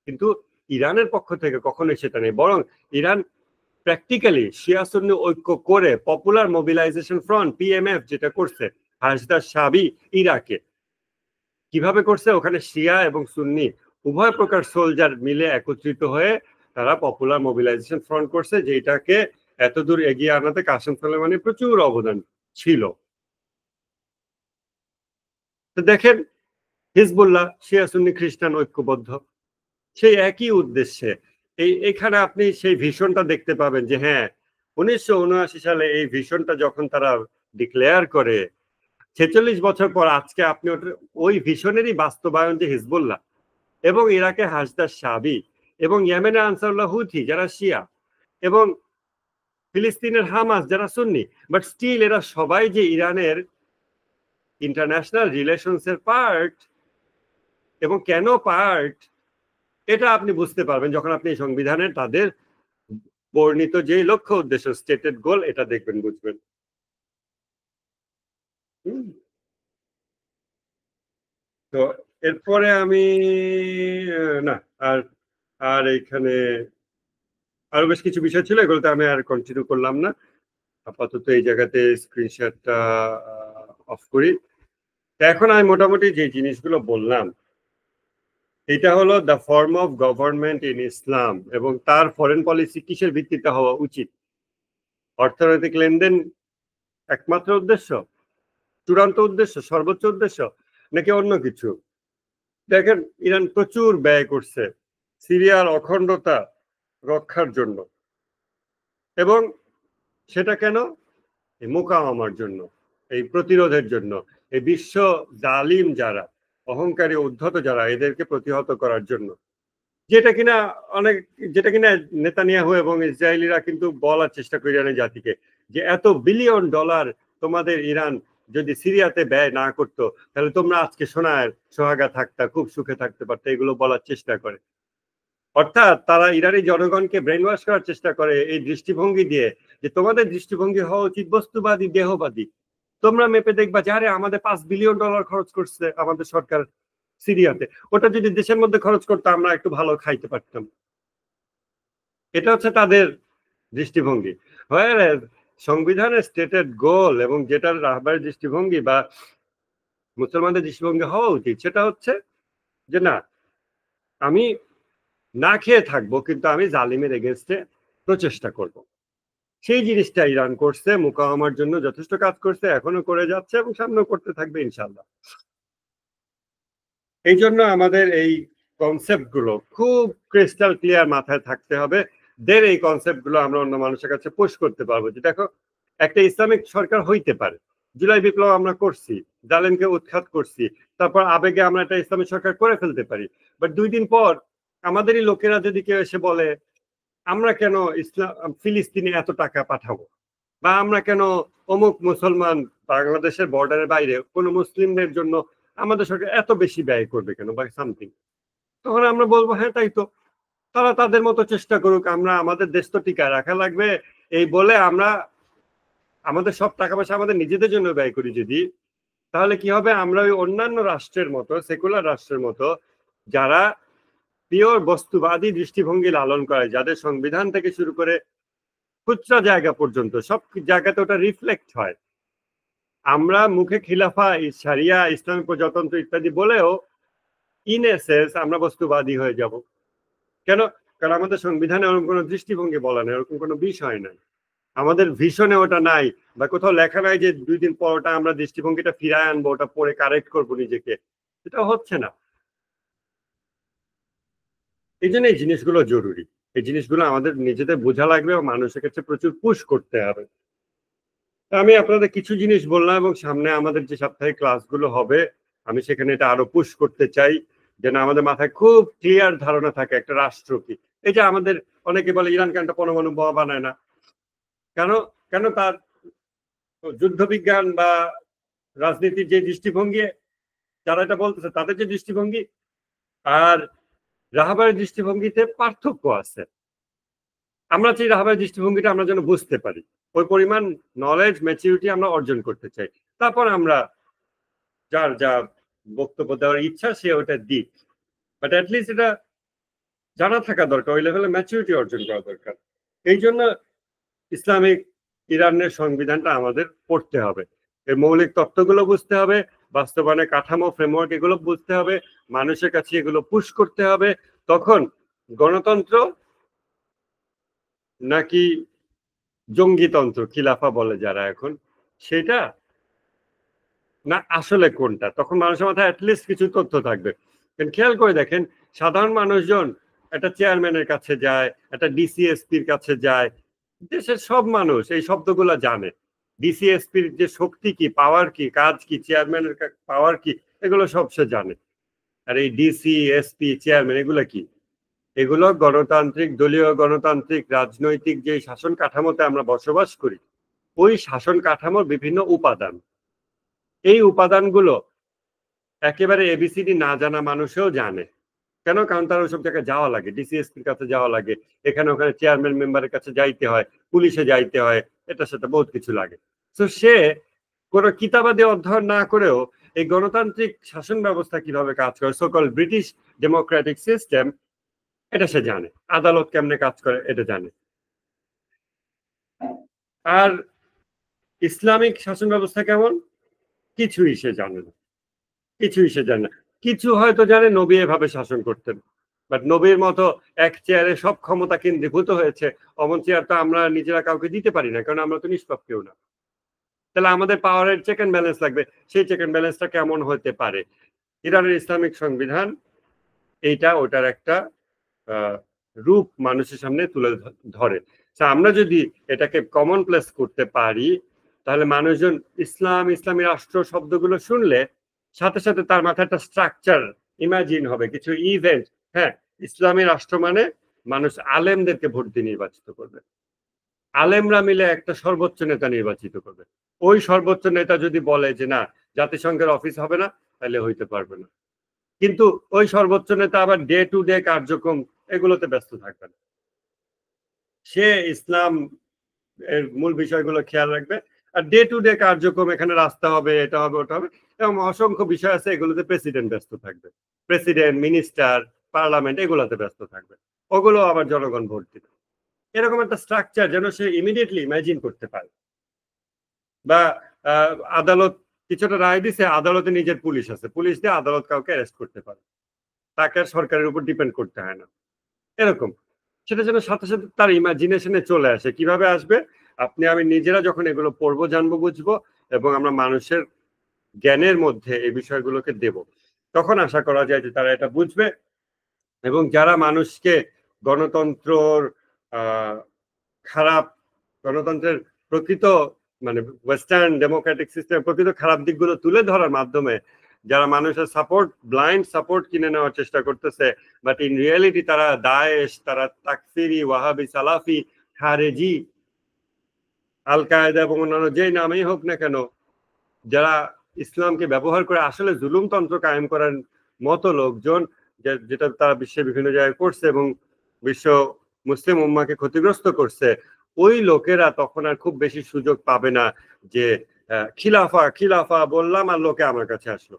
কিন্তু ইরানের পক্ষ থেকে কখনোই সেটা নেই, বরং ইরান প্র্যাকটিক্যালি শিয়া সুন্নি ঐক্য করে পপুলার মোবিলাইজেশন ফ্রন্ট PMF যেটা করছে হাসদা শাবি ইরাকে, কিভাবে করছে? ওখানে শিয়া এবং সুন্নি উভয় প্রকার সোলজার মিলে একত্রিত হয়ে তারা পপুলার মোবিলাইজেশন ফ্রন্ট করছে, যেটাকে এতদূর এগিয়ে আনাতে কাসেম সোলেমানির প্রচুর অবদান ছিল। তো দেখেন হিজবুল্লাহ শিয়া সুন্নি খ্রিস্টান ঐক্যবদ্ধ সেই একই উদ্দেশ্যে। এইখানে আপনি সেই ভিশনটা দেখতে পাবেন যে হ্যাঁ 1979 সালে এই ভিশনটা যখন তারা ডিক্লেয়ার করে 46 বছর পর আজকে আপনি ওই ভিশনেরই বাস্তবায়ন যে হিজবুল্লাহ এবং ইরাকে হাসদা শাবি এবং ইয়েমেনে আনসারুল্লাহ হুথি যারা শিয়া এবং ফিলিস্তিনের হামাস যারা সুন্নি, বাট স্টিল এরা সবাই যে ইরানের ইন্টারন্যাশনাল রিলেশনস এর পার্ট। এবং কেন পার্ট এটা আপনি বুঝতে পারবেন যখন আপনি এই সংবিধানের তাদের বর্ণিত যে লক্ষ্য উদ্দেশ্য স্টেটেড গোল এটা দেখবেন, বুঝবেন। তো এরপরে আমি না আর আর এখানে আরো বেশ কিছু বিষয় ছিল, এগুলোতে আমি আর কন্টিনিউ করলাম না। আপাতত এই জায়গাতে স্ক্রিনশটটা অফ করি। এখন আমি মোটামুটি যে জিনিসগুলো বললাম এটা হলো the form of government in Islam এবং তার ফরেন পলিসি কিসের ভিত্তিতে হওয়া উচিত। অর্থনৈতিক লেনদেন একমাত্র উদ্দেশ্য, চূড়ান্ত উদ্দেশ্য, সর্বোচ্চ উদ্দেশ্য, নাকি অন্য কিছু? দেখেন, ইরান প্রচুর ব্যয় করছে সিরিয়ার অখণ্ডতা রক্ষার জন্য, এবং সেটা কেন? এই মোকাওয়ামার জন্য, এই প্রতিরোধের জন্য, এই বিশ্ব জালিম যারা, অহংকারী উদ্ধত যারা, এদেরকে প্রতিহত করার জন্য। যেটা কিনা নেতানিয়াহু এবং ইসরায়েলিরা কিন্তু বলার চেষ্টা করে ইরানের জাতিকে, যে এত বিলিয়ন ডলার তোমাদের ইরান যদি সিরিয়াতে ব্যয় না করতো, তাহলে তোমরা আজকে সোহাগা থাকতা, খুব সুখে থাকতে পারতো, এগুলো বলার চেষ্টা করে। অর্থাৎ তারা ইরানি জনগণকে ব্রেন ওয়াশ করার চেষ্টা করে এই দৃষ্টিভঙ্গি দিয়ে, যে তোমাদের দৃষ্টিভঙ্গি হওয়া উচিত বস্তুবাদী, দেহবাদী। তোমরা মেপে দেখবা যে আরে আমাদের $5 বিলিয়ন খরচ করছে আমাদের সরকার সিরিয়াতে, ওটা যদি দেশের মধ্যে খরচ করতো আমরা একটু ভালো খাইতে পারতাম। এটা হচ্ছে তাদের দৃষ্টিভঙ্গি। সংবিধানের স্টেটেড গোল এবং যেটার রাহবারের দৃষ্টিভঙ্গি বা মুসলমানদের দৃষ্টিভঙ্গি হওয়া উচিত, সেটা হচ্ছে যে না, আমি না খেয়ে থাকবো, কিন্তু আমি জালিমের এগেনস্টে প্রচেষ্টা করব। সেই জিনিসটা ইরান করছে, মুকাওয়ামার জন্য যথেষ্ট কাজ করছে, এখনো করে যাচ্ছে এবং সামনেও করতে থাকবে ইনশাল্লাহ। এই জন্য আমাদের এই কনসেপ্ট গুলো খুব ক্রিস্টাল ক্লিয়ার মাথায় থাকতে হবে। দের এই কনসেপ্ট গুলো আমরা অন্য মানুষের কাছে পুশ করতে পারবো, যে দেখো একটা ইসলামিক সরকার হইতে পারে। জুলাই বিপ্লব আমরা করছি, জালেমকে উৎখাত করছি, তারপর আবেগে আমরা একটা ইসলামিক সরকার করে ফেলতে পারি। বাট 2 দিন পর আমাদেরই লোকেরা যদি কেউ এসে বলে আমরা কেন ফিলিস্তিনে এত টাকা পাঠাবো, বা আমরা কেন অমুক মুসলমান বাংলাদেশের বর্ডারের বাইরে কোনো মুসলিমদের জন্য আমাদের সরকার এত বেশি ব্যয় করবে কেন, বা সামথিং, তখন আমরা বলবো হ্যাঁ তাই তো, তারা তাদের মতো চেষ্টা করুক, আমরা আমাদের দেশ তো টিকায় রাখা লাগবে। এই বলে আমরা আমাদের সব টাকা পয়সা আমাদের নিজেদের জন্য ব্যয় করি যদি, তাহলে কি হবে? আমরা ওই অন্যান্য রাষ্ট্রের মতো, সেকুলার রাষ্ট্রের মতো, যারা পিওর বস্তুবাদী দৃষ্টিভঙ্গি লালন করে, যাদের সংবিধান থেকে শুরু করে খুচরা জায়গা পর্যন্ত সব জায়গাতে ওটা রিফ্লেক্ট হয়। আমরা মুখে খিলাফা, শারিয়া, ইসলামী প্রজাতন্ত্র ইত্যাদি বলেও ইন এসেন্স আমরা বস্তুবাদী হয়ে যাব। কেন? কারণ আমাদের সংবিধানে ওরকম কোনো দৃষ্টিভঙ্গি বলা নেই, ওরকম কোনো বিষয় নাই, আমাদের ভিশনে ওটা নাই, বা কোথাও লেখা নাই যে 2 দিন পর ওটা আমরা দৃষ্টিভঙ্গিটা ফিরায় আনবো, ওটা পরে কারেক্ট করবো নিজেকে। এটা হচ্ছে না। এই জন্য এই জিনিসগুলো জরুরি, এই জিনিসগুলো আমাদের নিজেদের বোঝা লাগবে এবং মানুষের কাছে প্রচুর পুশ করতে হবে। আমি আপনাদের কিছু জিনিস বললাম, এবং সামনে আমাদের যে সাপ্তাহিক ক্লাসগুলো হবে আমি সেখানে এটা আরো পুশ করতে চাই, যেন আমাদের মাথায় খুব ক্লিয়ার ধারণা থাকে একটা রাষ্ট্র কি। এই যে আমাদের অনেকে বলে ইরান কেন পরমাণু বোমা বানায় না, কেন? কেন তার যুদ্ধ বিজ্ঞান বা রাজনীতির যে দৃষ্টিভঙ্গি, যারা এটা বলতেছে তাদের যে দৃষ্টিভঙ্গি আর রাহাবারের দৃষ্টিভঙ্গিতে পার্থক্য আছে। আমরা চাই রাহাবারের দৃষ্টিভঙ্গিটা আমরা যেন বুঝতে পারি, ওই পরিমাণ নলেজ, ম্যাচুরিটি আমরা অর্জন করতে চাই, তারপর আমরা যার যা বক্তব্য দেওয়ার ইচ্ছা সে ওটা দিক, বাট অ্যাটলিস্ট এটা জানা থাকা দরকার, ওই লেভেলে ম্যাচুরিটি অর্জন করা দরকার। এই জন্য ইসলামিক ইরানের সংবিধানটা আমাদের পড়তে হবে, এর মৌলিক তত্ত্বগুলো বুঝতে হবে, বাস্তবায়নের কাঠামো, ফ্রেমওয়ার্ক, এগুলো বুঝতে হবে, মানুষের কাছে এগুলো পুশ করতে হবে। তখন গণতন্ত্র নাকি জঙ্গিতন্ত্র, খিলাফা বলে যারা এখন, সেটা না আসলে কোনটা, তখন মানুষের মাথায় অ্যাটলিস্ট কিছু তথ্য থাকবে। খেয়াল করে দেখেন, সাধারণ মানুষজন একটা চেয়ারম্যানের কাছে যায়, একটা ডিসিএসপির কাছে যায়, দেশের সব মানুষ এই শব্দগুলো জানে। ডিসিএসপির যে শক্তি কি, পাওয়ার কি, কাজ কি, চেয়ারম্যানের পাওয়ার কি, এগুলো সব সে জানে। আর এই ডিসি, এসপি, চেয়ারম্যান এগুলো কি? এগুলো গণতান্ত্রিক, দলীয় গণতান্ত্রিক রাজনৈতিক যে শাসন কাঠামোতে আমরা বসবাস করি, ওই শাসন কাঠামোর বিভিন্ন উপাদান। এই উপাদানগুলো একেবারে এবিসিডি না জানা মানুষও জানে। কেন? কারণ তার ওইসব জায়গায় যাওয়া লাগে, ডিসিএসপির কাছে যাওয়া লাগে, এখানে ওখানে চেয়ারম্যান মেম্বারের কাছে যাইতে হয়, পুলিশে যাইতে হয়, এটা সেটা বহুত কিছু লাগে। তো সে কোনো কিতাবাদি অধ্যয়ন না করেও এই গণতান্ত্রিক শাসন ব্যবস্থা কিভাবে কাজ করে, সকল ব্রিটিশ ডেমোক্রেটিক সিস্টেম, এটা সে জানে। আদালত কেমনে কাজ করে এটা জানে। আর ইসলামিক শাসন ব্যবস্থা কেমন, কিছুই সে জানে না, কিছুই সে জানে না। কিছু হয়তো জানে, নবী এভাবে শাসন করতেন, বাট নবীর মতো এক চেয়ারে সব ক্ষমতা কেন্দ্রীভূত হয়েছে, অমন চেয়ার তো আমরা নিজেরা কাউকে দিতে পারি না, কারণ আমরা তো নিষ্পাপ কেউ না। তাহলে আমাদের পাওয়ারের চেক অ্যান্ড ব্যালেন্স লাগবে। সেই চেক অ্যান্ড ব্যালেন্সটা কেমন হতে পারে? ইরানের ইসলামিক সংবিধান এইটা ওটার একটা রূপ মানুষের সামনে তুলে ধরে। আমরা যদি এটাকে কমন প্লেস করতে পারি, তাহলে মানুষজন ইসলামী রাষ্ট্র শব্দগুলো শুনলে সাথে সাথে তার মাথায় একটা স্ট্রাকচার ইমাজিন হবে, কিছু ইভেন্ট। হ্যাঁ, ইসলামী রাষ্ট্র মানে মানুষ আলেমদেরকে ভোট দিয়ে নির্বাচিত করবে, আলেমরা মিলে একটা সর্বোচ্চ নেতা নির্বাচিত করবে। ওই সর্বোচ্চ নেতা যদি বলে যে না, জাতিসংঘের অফিস হবে না, তাহলে হইতে পারবে না। কিন্তু ওই সর্বোচ্চ নেতা আবার ডে টু ডে কার্যক্রম এগুলোতে ব্যস্ত থাকবে না, সে ইসলাম এর মূল বিষয়গুলো খেয়াল রাখবে। আর ডে টু ডে কার্যক্রম, এখানে রাস্তা হবে, এটা হবে, ওটা হবে, এবং অসংখ্য বিষয় আছে, এগুলোতে প্রেসিডেন্ট ব্যস্ত থাকবে, প্রেসিডেন্ট, মিনিস্টার, পার্লামেন্ট এগুলোতে ব্যস্ত থাকবে, ওগুলো আবার জনগণ ভোট দিবে। এরকম একটা স্ট্রাকচার যেন সে ইমিডিয়েটলি ইমাজিন করতে পারে। বা আদালত কিছুটা রায় দিছে, আদালতে নিজের পুলিশ আছে, পুলিশ দিয়ে আদালত কাউকে অ্যারেস্ট করতে পারে, তাকে আর সরকারের উপর ডিপেন্ড করতে হয় না। এরকম সেটা যেন সাথে সাথে তার ইমাজিনেশনে চলে আসে। কিভাবে আসবে? আপনি আমি নিজেরা যখন এগুলো পড়বো, জানবো, বুঝবো, এবং আমরা মানুষের জ্ঞানের মধ্যে এই বিষয়গুলোকে দেব, তখন আশা করা যায় যে তারা এটা বুঝবে। এবং যারা মানুষকে গণতন্ত্রর খারাপ, গণতন্ত্রের প্রকৃত মানে ওয়েস্টার্ন ডেমোক্রেটিক সিস্টেম প্রকৃত খারাপ দিকগুলো তুলে ধরার মাধ্যমে যারা মানুষের সাপোর্ট, ব্লাইন্ড সাপোর্ট কিনে নেওয়ার চেষ্টা করতেছে, বাট ইন রিয়েলিটি তারা দায়েশ, তারা তাকফিরি, ওয়াহাবি, সালাফি, খারেজি, আল কায়েদা এবং অন্যান্য যেই নামেই হোক না কেন, যারা ইসলামকে ব্যবহার করে আসলে জুলুমতন্ত্র কায়েম করার মতো লোকজন, যেটা তারা বিশ্বের বিভিন্ন জায়গায় করছে এবং বিশ্ব মুসলিম উম্মাকে ক্ষতিগ্রস্ত করছে, ওই লোকেরা তখন আর খুব বেশি সুযোগ পাবে না যে খিলাফা খিলাফা বললাম আর লোকে আমার কাছে আসলো।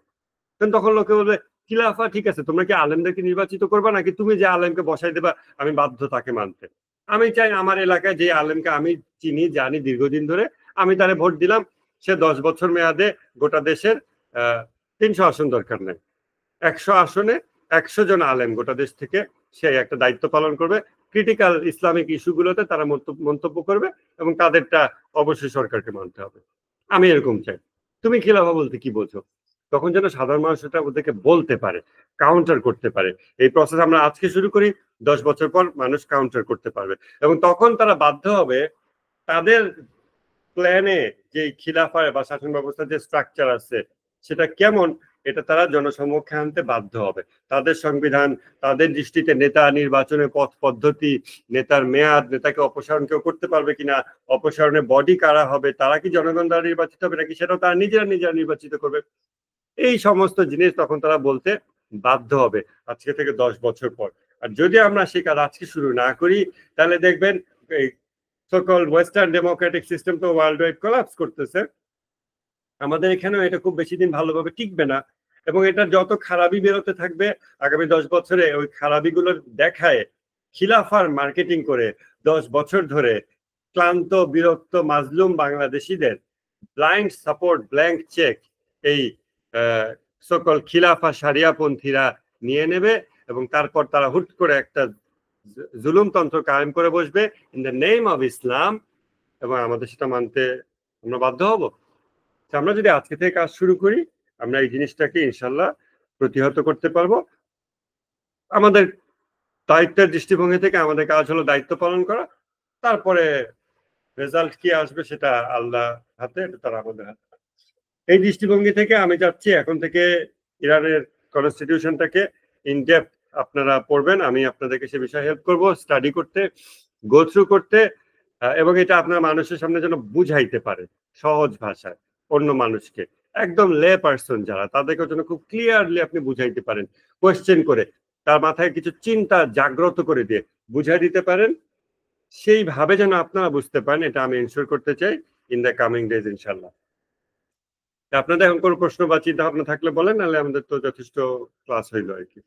কারণ তখন লোকে বলবে খিলাফা ঠিক আছে, তোমরা কি আলেমদেরকে নির্বাচিত করবা, নাকি তুমি যে আলেমকে বসাই দেবা আমি বাধ্য তাকে মানতে? আমি চাই আমার এলাকায় যে আলেমকে আমি চিনি, জানি দীর্ঘদিন ধরে, আমি তারে ভোট দিলাম, সে 10 বছর মেয়াদে গোটা দেশের 300 আসন দরকার নেই, 100 আসনে 100 জন আলেম গোটা দেশ থেকে সে একটা দায়িত্ব পালন করবে। ক্রিটিক্যাল ইসলামিক ইস্যুগুলোতে তারা মন্তব্য করবে এবং তাদেরটা অবশ্যই সরকারকে মানতে হবে। আমি এরকম চাই। তুমি খিলাফা বলতে কি বোঝো? তখন যেন সাধারণ মানুষ এটা ওদেরকে বলতে পারে, কাউন্টার করতে পারে। এই প্রসেস আমরা আজকে শুরু করি, 10 বছর পর মানুষ কাউন্টার করতে পারবে এবং তখন তারা বাধ্য হবে তাদের প্ল্যানে যে খিলাফার বা শাসন ব্যবস্থার যে স্ট্রাকচার আছে সেটা কেমন, এটা তারা জনসমক্ষে আনতে বাধ্য হবে। তাদের সংবিধান, তাদের দৃষ্টিতে নেতা নির্বাচনের পথ পদ্ধতি, নেতার মেয়াদ, নেতাকে অপসারণ কেউ করতে পারবে কিনা, অপসারণের বডি কারা হবে, তারা কি জনগণ দ্বারা নির্বাচিত হবে নাকি সেটাও তারা নিজেরা নির্বাচিত করবে, এই সমস্ত জিনিস তখন তারা বলতে বাধ্য হবে আজকে থেকে 10 বছর পর। আর যদি আমরা সে কাজ আজকে শুরু না করি, তাহলে দেখবেন এই সকল ওয়েস্টার্ন ডেমোক্রেটিক সিস্টেম তো ওয়ার্ল্ড ওয়াইড কোলাপস করতেছে, আমাদের এখানেও এটা খুব বেশি দিন ভালোভাবে টিকবে না। এবং এটা যত খারাপই বেরোতে থাকবে আগামী 10 বছরে, ওই খারাপিগুলো দেখায় খিলাফার মার্কেটিং করে 10 বছর ধরে ক্লান্ত বিরক্ত মাজলুম বাংলাদেশিদের ব্লাইন্ড সাপোর্ট, ব্ল্যাঙ্ক চেক এই সকল খিলাফা সারিয়াপন্থীরা নিয়ে নেবে এবং তারপর তারা হুট করে একটা জুলুমতন্ত্র কায়েম করে বসবে in the name of Islam, এবং আমাদের সেটা মানতে আমরা বাধ্য হব। আমরা যদি আজকে থেকে কাজ শুরু করি, আমরা এই জিনিসটাকে ইনশাল্লাহ প্রতিহত করতে পারবো। আমাদের দায়িত্বের দৃষ্টিভঙ্গি থেকে আমাদের কাজ হলো দায়িত্ব পালন করা, তারপরে রেজাল্ট কি আসবে সেটা আল্লাহ হাতে, এটা তারা আমাদের হাতে। এই দৃষ্টিভঙ্গি থেকে আমি চাচ্ছি এখন থেকে ইরানের কনস্টিটিউশনটাকে ইন ডেপথ আপনারা পড়বেন, আমি আপনাদেরকে সে বিষয়ে হেল্প করব, স্টাডি করতে, গো থ্রু করতে, এবং এটা আপনার মানুষের সামনে যেন বুঝাইতে পারে সহজ ভাষায় অন্য মানুষকে, একদম লে পার্সন যারা, তাদেরকে যেন খুব ক্লিয়ারলি আপনি বুঝাইতে পারেন, কোয়েশ্চেন করে তার মাথায় কিছু চিন্তা জাগ্রত করে দিয়ে বুঝাই দিতে পারেন, সেইভাবে যেন আপনারা বুঝতে পারেন, এটা আমি এনশিওর করতে চাই ইন দ্য কামিং ডেজ ইনশাল্লাহ। আপনাদের এখন কোনো প্রশ্ন বা চিন্তা ভাবনা থাকলে বলেন, নাহলে আমাদের তো যথেষ্ট ক্লাস হইলো আর কি।